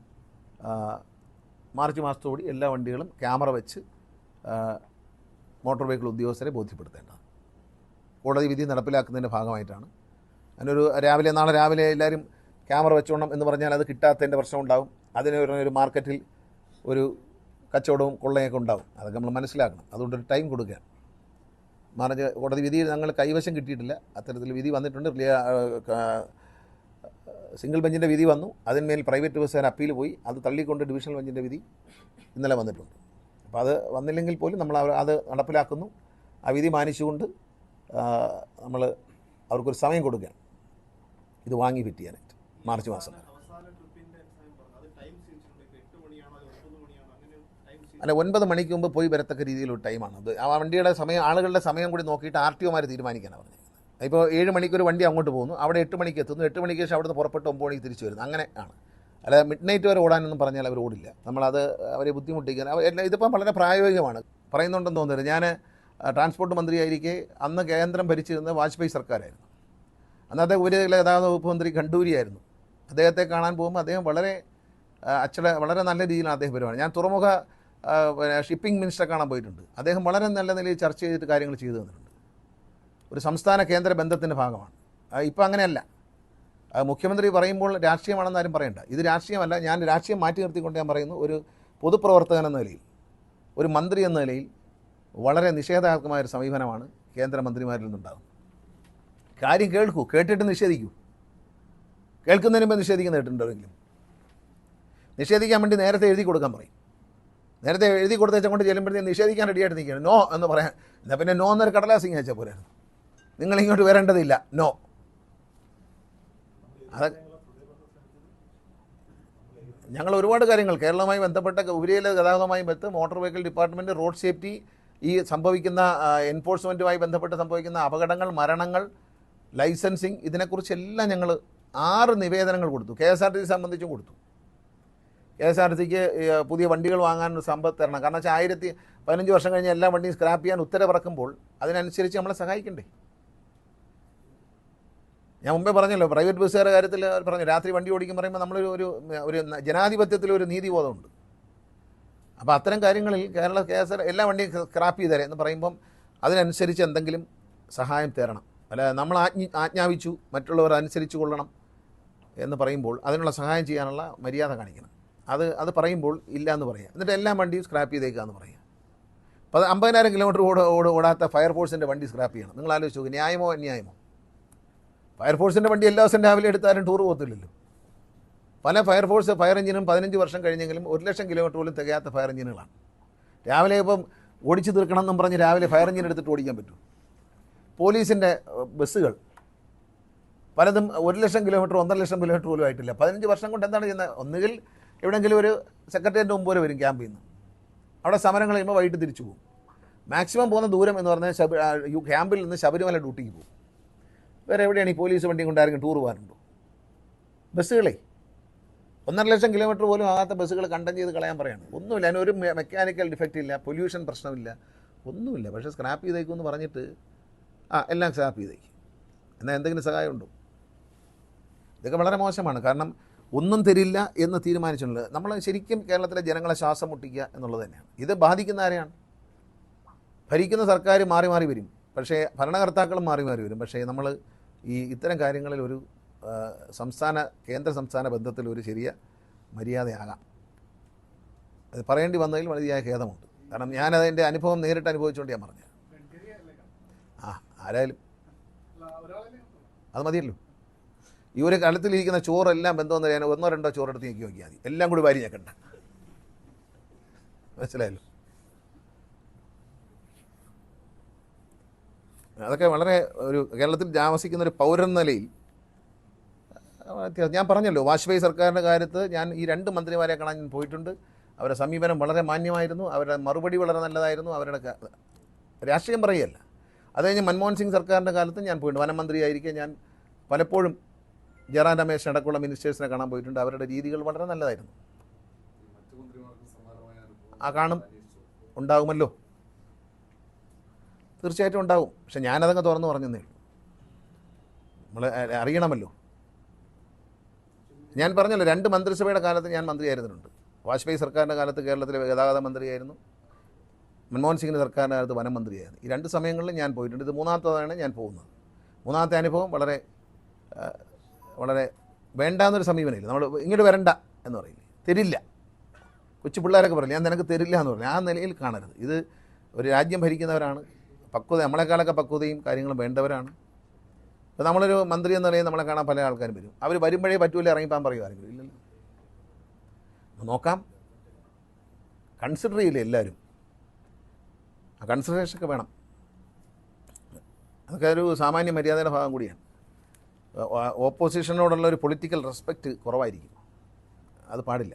മാർച്ച് മാസത്തോടെ എല്ലാ വണ്ടികളും ക്യാമറ വെച്ച് മോട്ടോർ വെഹിക്കിൾ ഉദ്യോഗസ്ഥരെ ബോധ്യപ്പെടുത്തേണ്ടതാണ്. കോടതി വിധി നടപ്പിലാക്കുന്നതിൻ്റെ ഭാഗമായിട്ടാണ്. അതിനൊരു നാളെ രാവിലെ എല്ലാവരും ക്യാമറ വെച്ചോണം എന്ന് പറഞ്ഞാൽ അത് കിട്ടാത്തതിൻ്റെ പ്രശ്നം ഉണ്ടാകും. അതിനൊരു മാർക്കറ്റിൽ ഒരു കച്ചവടവും കൊള്ളയൊക്കെ ഉണ്ടാകും. അതൊക്കെ നമ്മൾ മനസ്സിലാക്കണം. അതുകൊണ്ടൊരു ടൈം കൊടുക്കുക. മറിച്ച് കോടതി വിധി ഞങ്ങൾ കൈവശം കിട്ടിയിട്ടില്ല. അത്തരത്തിൽ വിധി വന്നിട്ടുണ്ട്. സിംഗിൾ ബെഞ്ചിൻ്റെ വിധി വന്നു. അതിന്മേൽ പ്രൈവറ്റ് ബസ്സുകാർ അപ്പീൽ പോയി. അത് തള്ളിക്കൊണ്ട് ഡിവിഷണൽ ബെഞ്ചിൻ്റെ വിധി ഇന്നലെ വന്നിട്ടുണ്ട്. അപ്പോൾ അത് വന്നില്ലെങ്കിൽ പോലും നമ്മൾ അത് നടപ്പിലാക്കുന്നു. ആ വിധി മാനിച്ചുകൊണ്ട് നമ്മൾ അവർക്കൊരു സമയം കൊടുക്കുക ഇത് വാങ്ങി ഫിറ്റ് ചെയ്യാനായിട്ട്. മാർച്ച് മാസം അല്ല, 9 മണിക്ക് മുമ്പ് പോയി വരത്തക്ക രീതിയിലൊരു ടൈമാണ് അത്. ആ വണ്ടിയുടെ സമയം, ആളുകളുടെ സമയം കൂടി നോക്കിയിട്ട് RTOമാർ തീരുമാനിക്കാനാണ് പറഞ്ഞത്. ഇപ്പോൾ 7 മണിക്കൊരു വണ്ടി അങ്ങോട്ട് പോകുന്നു, അവിടെ 8 മണിക്ക് എത്തുന്നു, 8 മണിക്ക് ശേഷം അവിടുന്ന് പുറപ്പെട്ട് 9 മണിക്ക് തിരിച്ചു വരുന്നു. അങ്ങനെ ആണ്. അല്ല, മിഡ് നൈറ്റ് വരെ ഓടാനൊന്നും പറഞ്ഞാൽ അവർ ഓടില്ല. നമ്മളത് അവരെ ബുദ്ധിമുട്ടിക്കാൻ ഇതിപ്പം വളരെ പ്രായോഗികമാണ്. പറയുന്നുണ്ടെന്ന് തോന്നുന്നത്. ഞാൻ ട്രാൻസ്പോർട്ട് മന്ത്രിയായിരിക്കെ അന്ന് കേന്ദ്രം ഭരിച്ചിരുന്നത് വാജ്പേയി സർക്കാരായിരുന്നു. അന്നത്തെ ഉപരിതല വകുപ്പ് മന്ത്രി ഖണ്ഡൂരിയായിരുന്നു. അദ്ദേഹത്തെ കാണാൻ പോകുമ്പോൾ അദ്ദേഹം വളരെ നല്ല രീതിയിലാണ് അദ്ദേഹം പെരുമാറുന്നത്. ഞാൻ തുറമുഖ ഷിപ്പിംഗ് മിനിസ്റ്ററെ കാണാൻ പോയിട്ടുണ്ട്. അദ്ദേഹം വളരെ നല്ല നിലയിൽ ചർച്ച ചെയ്തിട്ട് കാര്യങ്ങൾ ചെയ്തു തന്നിട്ടുണ്ട്. ഒരു സംസ്ഥാന കേന്ദ്ര ബന്ധത്തിൻ്റെ ഭാഗമാണ്. ഇപ്പം അങ്ങനെയല്ല. മുഖ്യമന്ത്രി പറയുമ്പോൾ രാഷ്ട്രീയമാണെന്ന് ആരും പറയണ്ട. ഇത് രാഷ്ട്രീയമല്ല. ഞാൻ രാഷ്ട്രീയം മാറ്റി നിർത്തിക്കൊണ്ട് ഞാൻ പറയുന്നു, ഒരു പൊതുപ്രവർത്തകൻ എന്ന നിലയിൽ, ഒരു മന്ത്രി എന്ന നിലയിൽ വളരെ നിഷേധാത്മകമായൊരു സമീപനമാണ് കേന്ദ്രമന്ത്രിമാരിൽ നിന്നുണ്ടാകുന്നത്. കാര്യം കേൾക്കൂ, കേട്ടിട്ട് നിഷേധിക്കൂ. കേൾക്കുന്നതിന് മുമ്പ് നിഷേധിക്കുന്ന കേട്ടിട്ടുണ്ടെങ്കിലും നിഷേധിക്കാൻ വേണ്ടി നേരത്തെ എഴുതി കൊടുക്കാൻ പറയും. നേരത്തെ എഴുതി കൊടുത്തേച്ചാൽ കൊണ്ട് ചെല്ലുമ്പോഴത്തേക്കും നിഷേധിക്കാൻ റെഡിയായിട്ട് നിൽക്കുകയാണ്. നോ എന്ന് പറയാൻ. എന്നാൽ പിന്നെ നോ എന്നൊരു കടലാസിങ് അയച്ചാൽ പോരായിരുന്നു. നിങ്ങളിങ്ങോട്ട് വരേണ്ടതില്ല, നോ. അത് ഞങ്ങൾ ഒരുപാട് കാര്യങ്ങൾ കേരളവുമായി ബന്ധപ്പെട്ട ഉപരിതല ഗതാഗതവുമായി motor vehicle department, road safety, ഈ സംഭവിക്കുന്ന എൻഫോഴ്സ്മെൻറ്റുമായി ബന്ധപ്പെട്ട് സംഭവിക്കുന്ന അപകടങ്ങൾ, മരണങ്ങൾ, ലൈസൻസിങ്, ഇതിനെക്കുറിച്ചെല്ലാം ഞങ്ങൾ 6 നിവേദനങ്ങൾ കൊടുത്തു. KSRTC സംബന്ധിച്ചും കൊടുത്തു. KSRTCക്ക് പുതിയ വണ്ടികൾ വാങ്ങാൻ സമ്പത്ത് തരണം. കാരണം വെച്ചാൽ 15 വർഷം കഴിഞ്ഞ് എല്ലാ വണ്ടിയും സ്ക്രാപ്പ് ചെയ്യാൻ ഉത്തരവിറക്കുമ്പോൾ അതിനനുസരിച്ച് നമ്മളെ സഹായിക്കണ്ടേ. ഞാൻ മുമ്പേ പറഞ്ഞല്ലോ, പ്രൈവറ്റ് ബസ്സുകാരുടെ കാര്യത്തിൽ പറഞ്ഞു, രാത്രി വണ്ടി ഓടിക്കും പറയുമ്പോൾ നമ്മളൊരു ഒരു ജനാധിപത്യത്തിലൊരു നീതിബോധമുണ്ട്. അപ്പോൾ അത്തരം കാര്യങ്ങളിൽ KSR എല്ലാ വണ്ടിയും സ്ക്രാപ്പ് ചെയ്ത് തരാം എന്ന് പറയുമ്പം അതിനനുസരിച്ച് എന്തെങ്കിലും സഹായം തരണം. അല്ല, നമ്മൾ ആജ്ഞാപിച്ചു മറ്റുള്ളവർ അനുസരിച്ച് കൊള്ളണം എന്ന് പറയുമ്പോൾ അതിനുള്ള സഹായം ചെയ്യാനുള്ള മര്യാദ കാണിക്കണം. അത് പറയുമ്പോൾ ഇല്ല എന്ന് പറയാം. എന്നിട്ട് എല്ലാ വണ്ടിയും സ്ക്രാപ്പ് ചെയ്തേക്കുക എന്ന് പറയാം. അപ്പോൾ 50,000 കിലോമീറ്റർ ഓടാത്ത ഫയർഫോഴ്സിൻ്റെ വണ്ടി സ്ക്രാപ്പ് ചെയ്യണം. നിങ്ങൾ ആലോചിച്ച് നോക്കുക, ന്യായമോ അന്യായമോ? ഫയർഫോഴ്സിൻ്റെ വണ്ടി എല്ലാ ദിവസവും രാവിലെ എടുത്താലും ടൂർ പോകത്തില്ലല്ലോ. പല ഫയർ എഞ്ചിനും 15 വർഷം കഴിഞ്ഞെങ്കിലും 1,00,000 കിലോമീറ്റർ പോലും തികയാത്ത ഫയർ എഞ്ചിനുകളാണ്. രാവിലെ ഇപ്പം ഓടിച്ചു തീർക്കണം എന്നും പറഞ്ഞ് രാവിലെ ഫയർ എഞ്ചിൻ എടുത്തിട്ട് ഓടിക്കാൻ പറ്റും. പോലീസിൻ്റെ ബസ്സുകൾ പലതും 1,00,000 കിലോമീറ്റർ 1,50,000 കിലോമീറ്റർ പോലും ആയിട്ടില്ല. 15 വർഷം കൊണ്ട് എന്താണ് ചെയ്യുന്നത്? ഒന്നുകിൽ എവിടെയെങ്കിലും ഒരു സെക്രട്ടേറിയറ്റ് മുമ്പ് വരെ വരും ക്യാമ്പിൽ നിന്ന്, അവിടെ സമരം കഴിയുമ്പോൾ വൈകിട്ട് തിരിച്ചു പോകും. മാക്സിമം പോകുന്ന ദൂരം എന്ന് പറഞ്ഞാൽ ക്യാമ്പിൽ നിന്ന് ശബരിമല ഡ്യൂട്ടിക്ക് പോകും. വേറെ എവിടെയാണ് ഈ പോലീസ് വണ്ടി കൊണ്ട് ആരെങ്കിലും ടൂർ പോകാറുണ്ടോ? ബസ്സുകളെ 1.5 ലക്ഷം കിലോമീറ്റർ പോലും ആകാത്ത ബസ്സുകൾ കണ്ടം ചെയ്ത് കളയാൻ പറയാണ്. ഒന്നുമില്ല, അതിനൊരു മെക്കാനിക്കൽ ഡിഫക്റ്റ് ഇല്ല, പൊല്യൂഷൻ പ്രശ്നമില്ല, ഒന്നുമില്ല. പക്ഷേ സ്ക്രാപ്പ് ചെയ്തേക്കുമെന്ന് പറഞ്ഞിട്ട് എല്ലാം സ്ക്രാപ്പ് ചെയ്തേക്കും. എന്നാൽ എന്തെങ്കിലും സഹായമുണ്ടോ? ഇതൊക്കെ വളരെ മോശമാണ്. കാരണം ഒന്നും തരില്ല എന്ന് തീരുമാനിച്ചിട്ടുണ്ട്. നമ്മൾ ശരിക്കും കേരളത്തിലെ ജനങ്ങളെ ശ്വാസം മുട്ടിക്കുക എന്നുള്ളത് തന്നെയാണ്. ഇത് ബാധിക്കുന്ന ആരെയാണ്? ഭരിക്കുന്ന സർക്കാർ മാറി മാറി വരും, പക്ഷേ ഭരണകർത്താക്കളും മാറി മാറി വരും. പക്ഷേ നമ്മൾ ഇത്തരം കാര്യങ്ങളിൽ ഒരു കേന്ദ്ര സംസ്ഥാന ബന്ധത്തിൽ ഒരു ചെറിയ മര്യാദയാകാം. അത് പറയേണ്ടി വന്നതിൽ വലിയ ഖേദമുണ്ട്. കാരണം ഞാനതിൻ്റെ അനുഭവം നേരിട്ട് അനുഭവിച്ചുകൊണ്ട് ഞാൻ പറഞ്ഞു. ആരായാലും അത് മതിയല്ലോ. ഈ ഒരു കലത്തിലിരിക്കുന്ന ചോറെല്ലാം ബന്ധമെന്ന് ഞാൻ 1-2 ചോറെടുത്ത് നോക്കി നോക്കിയാൽ മതി, എല്ലാം കൂടി വാരി ഞെക്കണ്ട. മനസ്സിലായല്ലോ? അതൊക്കെ വളരെ ഒരു കേരളത്തിൽ താമസിക്കുന്ന ഒരു പൗരൻ നിലയിൽ ഞാൻ പറഞ്ഞല്ലോ, വാജ്പേയി സർക്കാരിൻ്റെ കാര്യത്ത് ഞാൻ ഈ 2 മന്ത്രിമാരെ കാണാൻ ഞാൻ പോയിട്ടുണ്ട്. അവരുടെ സമീപനം വളരെ മാന്യമായിരുന്നു, അവരുടെ മറുപടി വളരെ നല്ലതായിരുന്നു. അവരുടെ രാഷ്ട്രീയം പറയുകയല്ല. അത് കഴിഞ്ഞ് മൻമോഹൻ സിംഗ് സർക്കാരിൻ്റെ കാലത്ത് ഞാൻ പോയിട്ടുണ്ട്. വനമന്ത്രിയായിരിക്കെ ഞാൻ പലപ്പോഴും ജയറാം രമേശ് അടക്കമുള്ള മിനിസ്റ്റേഴ്സിനെ കാണാൻ പോയിട്ടുണ്ട്. അവരുടെ രീതികൾ വളരെ നല്ലതായിരുന്നു. കാണും, ഉണ്ടാകുമല്ലോ, തീർച്ചയായിട്ടും ഉണ്ടാവും. പക്ഷെ ഞാനതങ്ങ് തുറന്നു പറഞ്ഞതേ ഉള്ളൂ. നമ്മൾ അറിയണമല്ലോ. ഞാൻ പറഞ്ഞല്ലോ, 2 മന്ത്രിസഭയുടെ കാലത്ത് ഞാൻ മന്ത്രിയായിരുന്നുണ്ട്. വാജ്പേയി സർക്കാരിൻ്റെ കാലത്ത് കേരളത്തിലെ ഗതാഗത മന്ത്രിയായിരുന്നു, മൻമോഹൻ സിംഗിൻ്റെ സർക്കാരിൻ്റെ കാലത്ത് വനം മന്ത്രിയായിരുന്നു. ഈ 2 സമയങ്ങളിലും ഞാൻ പോയിട്ടുണ്ട്. ഇത് 3ാമത്തേതാണ് ഞാൻ പോകുന്നത്. 3ാമത്തെ അനുഭവം വളരെ വളരെ വേണ്ടാന്നൊരു സമീപനമില്ല. നമ്മൾ ഇങ്ങോട്ട് വരണ്ട എന്ന് പറയില്ലേ, തരില്ല. കൊച്ചു പിള്ളേരൊക്കെ പറയില്ല, ഞാൻ നിനക്ക് തരില്ല എന്ന് പറഞ്ഞു. ആ നിലയിൽ കാണരുത്. ഇത് ഒരു രാജ്യം ഭരിക്കുന്നവരാണ്, പക്വത, നമ്മളെക്കാളൊക്കെ പക്വതയും കാര്യങ്ങളും വേണ്ടവരാണ്. ഇപ്പോൾ നമ്മളൊരു മന്ത്രി എന്ന നിലയിൽ നമ്മളെ കാണാൻ പല ആൾക്കാരും വരും. അവർ വരുമ്പോഴേ പറ്റൂല ഇറങ്ങിപ്പാൻ പറയും ആരെങ്കിലും. ഇല്ലല്ലോ, നോക്കാം, കൺസിഡർ ചെയ്യില്ല എല്ലാവരും. ആ കൺസിഡറേഷനൊക്കെ വേണം. അതൊക്കെ ഒരു സാമാന്യ മര്യാദയുടെ ഭാഗം കൂടിയാണ്. ഓപ്പോസിഷനോടുള്ള ഒരു പൊളിറ്റിക്കൽ റെസ്പെക്റ്റ് കുറവായിരിക്കും, അത് പാടില്ല.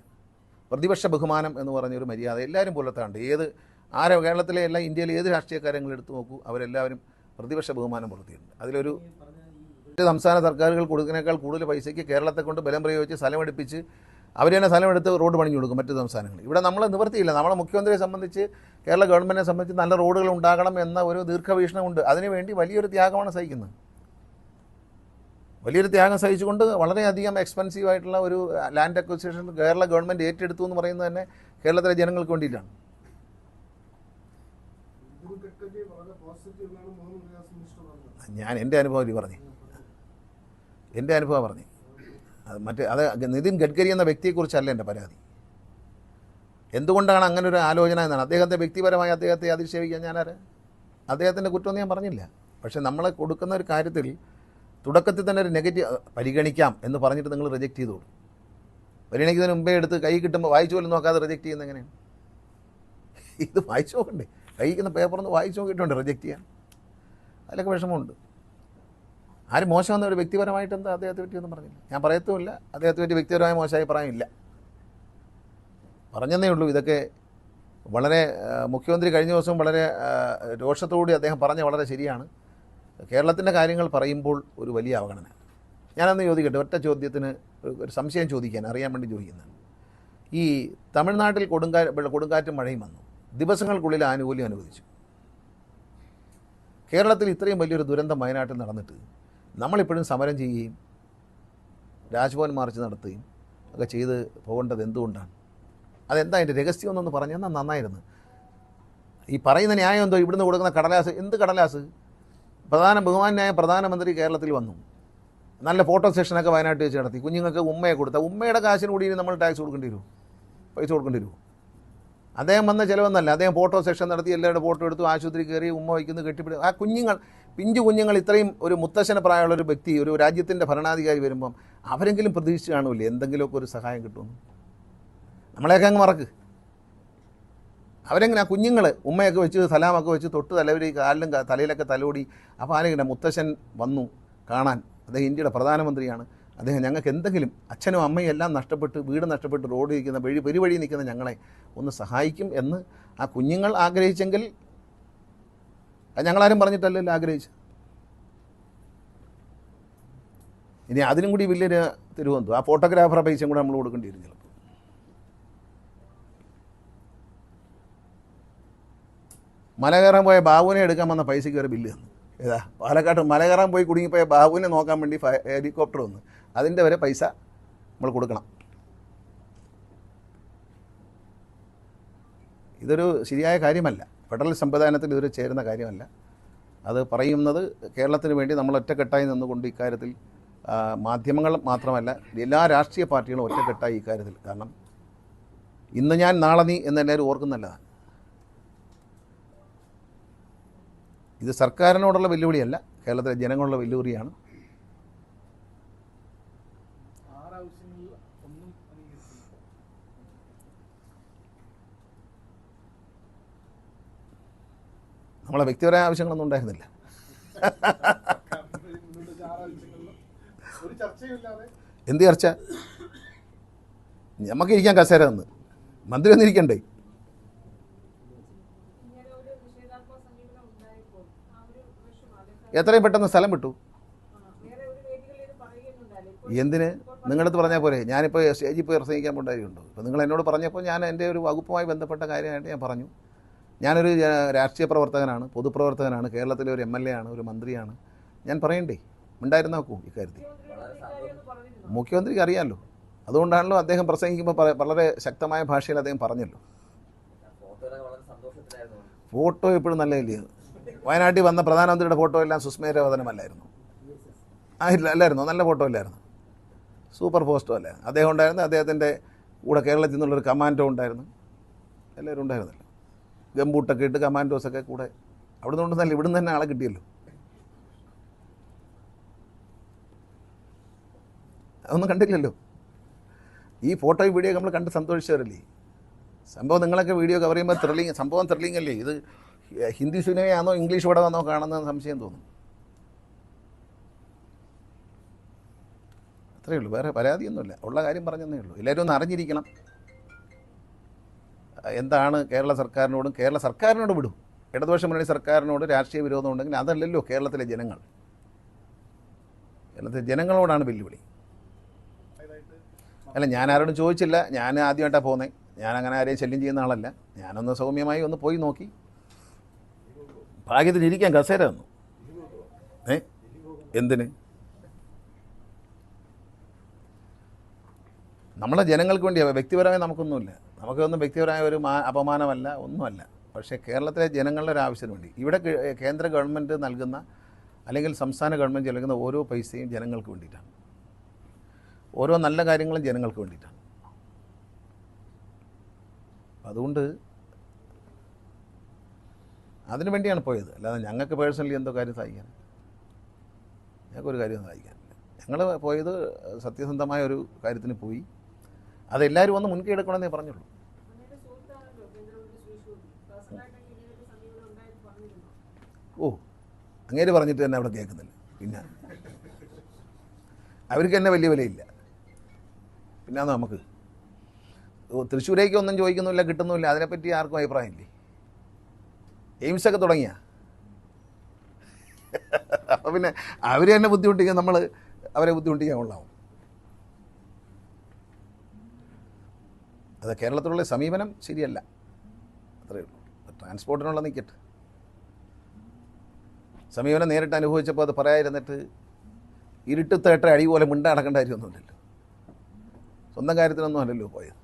പ്രതിപക്ഷ ബഹുമാനം എന്ന് പറഞ്ഞൊരു മര്യാദ എല്ലാവരും പുലർത്താണ്ട്. കേരളത്തിലെ എല്ലാ ഇന്ത്യയിലെ ഏത് രാഷ്ട്രീയക്കാര്യങ്ങൾ എടുത്തു നോക്കൂ, അവരെല്ലാവരും പ്രതിപക്ഷ ബഹുമാനം പുലർത്തിയിട്ടുണ്ട്. അതിലൊരു സംസ്ഥാന സർക്കാരുകൾ കൊടുക്കുന്നതിനേക്കാൾ കൂടുതൽ പൈസയ്ക്ക് കേരളത്തെ കൊണ്ട് ബലം പ്രയോഗിച്ച് സ്ഥലമെടുപ്പിച്ച് അവർ തന്നെ സ്ഥലമെടുത്ത് റോഡ് പണിഞ്ഞു കൊടുക്കും മറ്റു സംസ്ഥാനങ്ങളിൽ. ഇവിടെ നമ്മൾ നിവൃത്തിയില്ല. നമ്മളെ മുഖ്യമന്ത്രിയെ സംബന്ധിച്ച്, കേരള ഗവൺമെൻറ്റിനെ സംബന്ധിച്ച് നല്ല റോഡുകൾ ഉണ്ടാകണം എന്ന ഒരു ദീർഘവീക്ഷണമുണ്ട്. അതിനുവേണ്ടി വലിയൊരു ത്യാഗമാണ് സഹിക്കുന്നത്. വലിയൊരു ത്യാഗം സഹിച്ചുകൊണ്ട് വളരെയധികം എക്സ്പെൻസീവ് ആയിട്ടുള്ള ഒരു ലാൻഡ് അക്വിസിഷൻ കേരള ഗവൺമെൻറ് ഏറ്റെടുത്തു എന്ന് പറയുന്നത് തന്നെ കേരളത്തിലെ ജനങ്ങൾക്ക് വേണ്ടിയിട്ടാണ്. ഞാൻ എൻ്റെ അനുഭവം പറഞ്ഞു, എൻ്റെ അനുഭവം പറഞ്ഞു. അത് നിതിൻ ഗഡ്കരി എന്ന വ്യക്തിയെക്കുറിച്ചല്ല എൻ്റെ പരാതി. എന്തുകൊണ്ടാണ് അങ്ങനെ ഒരു ആലോചന എന്നാണ്. അദ്ദേഹത്തെ വ്യക്തിപരമായി അദ്ദേഹത്തെ അധിക്ഷേപിക്കാൻ ഞാനാര്? അദ്ദേഹത്തിൻ്റെ കുറ്റമൊന്നും ഞാൻ പറഞ്ഞില്ല. പക്ഷേ നമ്മളെ കൊടുക്കുന്ന ഒരു കാര്യത്തിൽ തുടക്കത്തിൽ തന്നെ ഒരു നെഗറ്റീവ് പരിഗണിക്കാം എന്ന് പറഞ്ഞിട്ട് നിങ്ങൾ റിജക്റ്റ് ചെയ്തോളൂ. പരിഗണിക്കുന്നതിന് മുമ്പേ എടുത്ത് കൈ കിട്ടുമ്പോൾ വായിച്ചു പോലും നോക്കാതെ റിജക്റ്റ് ചെയ്യുന്നത് എങ്ങനെയാണ്? ഇത് വായിച്ചു നോക്കണ്ടേ? കഴിക്കുന്ന പേപ്പറൊന്ന് വായിച്ചു നോക്കിയിട്ടുണ്ട് റിജക്റ്റ് ചെയ്യാൻ. അതിലൊക്കെ വിഷമമുണ്ട്. ആരും മോശമെന്ന ഒരു വ്യക്തിപരമായിട്ട് എന്താ അദ്ദേഹത്തെ പറ്റിയൊന്നും പറഞ്ഞില്ല. ഞാൻ പറയത്തുമില്ല, അദ്ദേഹത്തെ പറ്റി വ്യക്തിപരമായ മോശമായ അഭിപ്രായമില്ല, പറഞ്ഞതേ ഉള്ളൂ. ഇതൊക്കെ വളരെ മുഖ്യമന്ത്രി കഴിഞ്ഞ ദിവസം വളരെ രോഷത്തോടുകൂടി അദ്ദേഹം പറഞ്ഞ വളരെ ശരിയാണ്. കേരളത്തിൻ്റെ കാര്യങ്ങൾ പറയുമ്പോൾ ഒരു വലിയ അവഗണന. ഞാനൊന്ന് ചോദിക്കട്ടെ, ഒറ്റ ചോദ്യത്തിന് ഒരു സംശയം ചോദിക്കാൻ അറിയാൻ വേണ്ടി ചോദിക്കുന്നതാണ്. ഈ തമിഴ്നാട്ടിൽ കൊടുങ്കാറ്റും മഴയും വന്നു, ദിവസങ്ങൾക്കുള്ളിൽ ആനുകൂല്യം അനുവദിച്ചു. കേരളത്തിൽ ഇത്രയും വലിയൊരു ദുരന്തം വയനാട്ടിൽ നടന്നിട്ട് നമ്മളിപ്പോഴും സമരം ചെയ്യുകയും രാജ്ഭവൻ മാർച്ച് നടത്തുകയും ഒക്കെ ചെയ്ത് പോകേണ്ടത് എന്തുകൊണ്ടാണ്? അതെന്താ അതിൻ്റെ രഹസ്യം എന്നൊന്ന് പറഞ്ഞാൽ നന്നായിരുന്നു. ഈ പറയുന്ന ന്യായം എന്തോ, ഇവിടുന്ന് കൊടുക്കുന്ന കടലാസ്, എന്ത് കടലാസ്? ബഹുമാനായ പ്രധാനമന്ത്രി കേരളത്തിൽ വന്നു, നല്ല ഫോട്ടോ സെഷനൊക്കെ വയനാട്ടിൽ വെച്ച് നടത്തി, കുഞ്ഞുങ്ങൾക്ക് ഉമ്മയെ കൊടുത്ത ഉമ്മയുടെ കാശിന് കൂടി നമ്മൾ ടാക്സ് കൊടുക്കേണ്ടി വരുമോ? പൈസ കൊടുക്കേണ്ടി വരുമോ? അദ്ദേഹം വന്ന ചിലവെന്നല്ല, അദ്ദേഹം ഫോട്ടോ സെഷൻ നടത്തി, എല്ലാവരുടെ ഫോട്ടോ എടുത്തു, ആശുപത്രി കയറി ഉമ്മ വയ്ക്കുന്നു, കെട്ടിപ്പിടി. ആ കുഞ്ഞുങ്ങൾ, പിഞ്ചു കുഞ്ഞുങ്ങൾ, ഇത്രയും ഒരു മുത്തശ്ശന പ്രായമുള്ളൊരു വ്യക്തി, ഒരു രാജ്യത്തിൻ്റെ ഭരണാധികാരി വരുമ്പം അവരെങ്കിലും പ്രതീക്ഷിച്ച് കാണുമല്ലേ എന്തെങ്കിലുമൊക്കെ ഒരു സഹായം കിട്ടുമെന്ന്? നമ്മളെയൊക്കെ അങ്ങ് മറക്ക്. അവരെങ്ങനെ ആ കുഞ്ഞുങ്ങൾ ഉമ്മയൊക്കെ വെച്ച് സലാമൊക്കെ വെച്ച് തൊട്ട് തലവരി കാലിലും തലയിലൊക്കെ തലോടി. അപ്പോൾ ആരെങ്കിലും മുത്തശ്ശൻ വന്നു കാണാൻ, അദ്ദേഹം ഇന്ത്യയുടെ പ്രധാനമന്ത്രിയാണ്, അദ്ദേഹം ഞങ്ങൾക്ക് എന്തെങ്കിലും, അച്ഛനും അമ്മയും എല്ലാം നഷ്ടപ്പെട്ട്, വീട് നഷ്ടപ്പെട്ട് റോഡ് നിൽക്കുന്ന പെരുവഴി നിൽക്കുന്ന ഞങ്ങളെ ഒന്ന് സഹായിക്കും എന്ന് ആ കുഞ്ഞുങ്ങൾ ആഗ്രഹിച്ചെങ്കിൽ, ഞങ്ങളാരും പറഞ്ഞിട്ടല്ലല്ലോ ആഗ്രഹിച്ചു. ഇനി അതിനും കൂടി വലിയൊരു തിരുവനന്തപുരം. ആ ഫോട്ടോഗ്രാഫറുടെ പൈസയും കൂടെ നമ്മൾ കൊടുക്കേണ്ടി വരും ചിലപ്പോൾ. മല കയറാൻ പോയ ബാബുവിനെ എടുക്കാൻ വന്ന പൈസയ്ക്ക് ഒരു ബില്ല് തന്നു. ഏതാ പാലക്കാട്ട് മല കയറാൻ പോയി കുടുങ്ങിപ്പോയ ബാബുവിനെ നോക്കാൻ വേണ്ടി ഹെലികോപ്റ്റർ വന്നു. അതിൻ്റെ വരെ പൈസ നമ്മൾ കൊടുക്കണം. ഇതൊരു ശരിയായ കാര്യമല്ല. ഫെഡറൽ സംവിധാനത്തിൽ ഇതൊരു ചേരുന്ന കാര്യമല്ല. അത് പറയുന്നത് കേരളത്തിന് വേണ്ടി നമ്മൾ ഒറ്റക്കെട്ടായി നിന്നുകൊണ്ട് ഇക്കാര്യത്തിൽ മാധ്യമങ്ങൾ മാത്രമല്ല എല്ലാ രാഷ്ട്രീയ പാർട്ടികളും ഒറ്റക്കെട്ടായി ഇക്കാര്യത്തിൽ. കാരണം ഇന്ന് ഞാൻ നാളെ നീ എന്നെല്ലാവരും ഓർക്കുന്നല്ലതാണ്. ഇത് സർക്കാരിനോടുള്ള വെല്ലുവിളിയല്ല, കേരളത്തിലെ ജനങ്ങളുള്ള വെല്ലുവിളിയാണ്. നമ്മളെ വ്യക്തിപരമായ ആവശ്യങ്ങളൊന്നും ഉണ്ടായിരുന്നില്ല. എന്ത് ചർച്ച? നമുക്ക് ഇരിക്കാൻ കസേര തന്ന് മന്ത്രി ഒന്നും ഇരിക്കണ്ടേ? എത്രയും പെട്ടെന്ന് സ്ഥലം വിട്ടു. എന്തിന്? നിങ്ങളടുത്ത് പറഞ്ഞാൽ പോരെ? ഞാനിപ്പോൾ സ്റ്റേജിൽ പോയി പ്രസംഗിക്കാൻ പോകേണ്ടതുണ്ടോ? ഇപ്പോൾ നിങ്ങൾ എന്നോട് പറഞ്ഞപ്പോൾ ഞാൻ എൻ്റെ ഒരു വകുപ്പുമായി ബന്ധപ്പെട്ട കാര്യമായിട്ട് ഞാൻ പറഞ്ഞു. ഞാനൊരു രാഷ്ട്രീയ പ്രവർത്തകനാണ്, പൊതുപ്രവർത്തകനാണ്, കേരളത്തിലെ ഒരു MLA ആണ്, ഒരു മന്ത്രിയാണ്. ഞാൻ പറയണ്ടേ? ഉണ്ടായിരുന്ന നോക്കൂ ഇക്കാര്യത്തിൽ. മുഖ്യമന്ത്രിക്ക് അറിയാമല്ലോ. അതുകൊണ്ടാണല്ലോ അദ്ദേഹം പ്രസംഗിക്കുമ്പോൾ വളരെ ശക്തമായ ഭാഷയിൽ അദ്ദേഹം പറഞ്ഞല്ലോ. ഫോട്ടോ എപ്പോഴും നല്ലതല്ലേ? വയനാട്ടിൽ വന്ന പ്രധാനമന്ത്രിയുടെ ഫോട്ടോ എല്ലാം സുസ്മേരവദനമല്ലായിരുന്നു? അല്ലായിരുന്നു? നല്ല ഫോട്ടോ അല്ലായിരുന്നു? സൂപ്പർ പോസ്റ്റോ അല്ലായിരുന്നു? അദ്ദേഹം ഉണ്ടായിരുന്നു, അദ്ദേഹത്തിൻ്റെ കൂടെ കേരളത്തിൽ നിന്നുള്ളൊരു കമാൻഡോ ഉണ്ടായിരുന്നു, എല്ലാവരും ഉണ്ടായിരുന്നല്ലോ. ഗംബൂട്ടൊക്കെ ഇട്ട് കമാൻഡോസൊക്കെ കൂടെ. അവിടെ നിന്നുണ്ടെന്നല്ല, ഇവിടുന്ന് തന്നെ ആളെ കിട്ടിയല്ലോ. അതൊന്നും കണ്ടില്ലല്ലോ. ഈ ഫോട്ടോയും വീഡിയോ നമ്മൾ കണ്ട് സന്തോഷിച്ചവരല്ലേ? സംഭവം നിങ്ങളൊക്കെ വീഡിയോ കവർ ചെയ്യുമ്പോൾ സംഭവം ത്രില്ലിംഗ് അല്ലേ? ഇത് ഹിന്ദി സിനിമയാണോ ഇംഗ്ലീഷ് പടമാണോ കാണുന്ന സംശയം തോന്നും. അത്രയേ ഉള്ളൂ, വേറെ പരാതിയൊന്നുമില്ല. ഉള്ള കാര്യം പറഞ്ഞതേ ഉള്ളൂ. എല്ലാവരും ഒന്ന് അറിഞ്ഞിരിക്കണം എന്താണ് കേരള സർക്കാരിനോടും. കേരള സർക്കാരിനോട് വിടും. ഇടതുപക്ഷ മുന്നണി സർക്കാരിനോട് രാഷ്ട്രീയ വിരോധം ഉണ്ടെങ്കിൽ അതല്ലല്ലോ കേരളത്തിലെ ജനങ്ങൾ. കേരളത്തിലെ ജനങ്ങളോടാണ് വെല്ലുവിളി. അല്ല, ഞാൻ ആരോടും ചോദിച്ചില്ല. ഞാൻ ആദ്യമായിട്ടാണ് പോകുന്നത്. ഞാനങ്ങനെ ആരെയും ശല്യം ചെയ്യുന്ന ആളല്ല. ഞാനൊന്ന് സൗമ്യമായി ഒന്ന് പോയി നോക്കി. ഭാഗ്യത്തിന് ഇരിക്കാൻ കസേര തന്നു. എന്തിന്? നമ്മളെ ജനങ്ങൾക്ക് വേണ്ടി. വ്യക്തിപരമായി നമുക്കൊന്നുമില്ല. നമുക്കൊന്നും വ്യക്തിപരമായ ഒരു അപമാനമല്ല, ഒന്നുമല്ല. പക്ഷേ കേരളത്തിലെ ജനങ്ങളുടെ ഒരു ആവശ്യത്തിന് വേണ്ടി ഇവിടെ കേന്ദ്ര ഗവൺമെൻറ് നൽകുന്ന അല്ലെങ്കിൽ സംസ്ഥാന ഗവൺമെൻറ് നൽകുന്ന ഓരോ പൈസയും ജനങ്ങൾക്ക് വേണ്ടിയിട്ടാണ്. ഓരോ നല്ല കാര്യങ്ങളും ജനങ്ങൾക്ക് വേണ്ടിയിട്ടാണ്. അതുകൊണ്ട് അതിനു വേണ്ടിയാണ് പോയത്. അല്ലാതെ ഞങ്ങൾക്ക് പേഴ്സണലി എന്തോ കാര്യം സഹായിക്കാൻ, ഞങ്ങൾക്കൊരു കാര്യം സഹായിക്കാനില്ല. ഞങ്ങൾ പോയത് സത്യസന്ധമായ ഒരു കാര്യത്തിന് പോയി. അതെല്ലാവരും ഒന്ന് മുൻകൈ എടുക്കണമെന്നേ പറഞ്ഞുള്ളൂ. ഓ, അങ്ങേര് പറഞ്ഞിട്ട് തന്നെ അവിടെ കേൾക്കുന്നില്ല. പിന്നെ അവർക്ക് തന്നെ വലിയ വിലയില്ല. പിന്നെ നമുക്ക് തൃശ്ശൂരേക്ക് ഒന്നും ചോദിക്കുന്നില്ല, കിട്ടുന്നുമില്ല. അതിനെപ്പറ്റി ആർക്കും അഭിപ്രായമില്ലേ? എയിംസൊക്കെ തുടങ്ങിയ അപ്പോൾ പിന്നെ അവർ തന്നെ ബുദ്ധിമുട്ടിക്കാൻ നമ്മൾ അവരെ ബുദ്ധിമുട്ടിക്കാൻ കൊള്ളാവും. അത് കേരളത്തിലുള്ള സമീപനം ശരിയല്ല, അത്രയേ ഉള്ളൂ. ട്രാൻസ്പോർട്ടിനുള്ള നിൽക്കട്ടെ. സമീപനം നേരിട്ട് അനുഭവിച്ചപ്പോൾ അത് പറയാതിരുന്നിട്ട് ഇരുട്ടത്തേട്ട അടി പോലെ മിണ്ട നടക്കേണ്ട കാര്യമൊന്നുമില്ലല്ലോ. സ്വന്തം കാര്യത്തിനൊന്നും അല്ലല്ലോ പോയത്.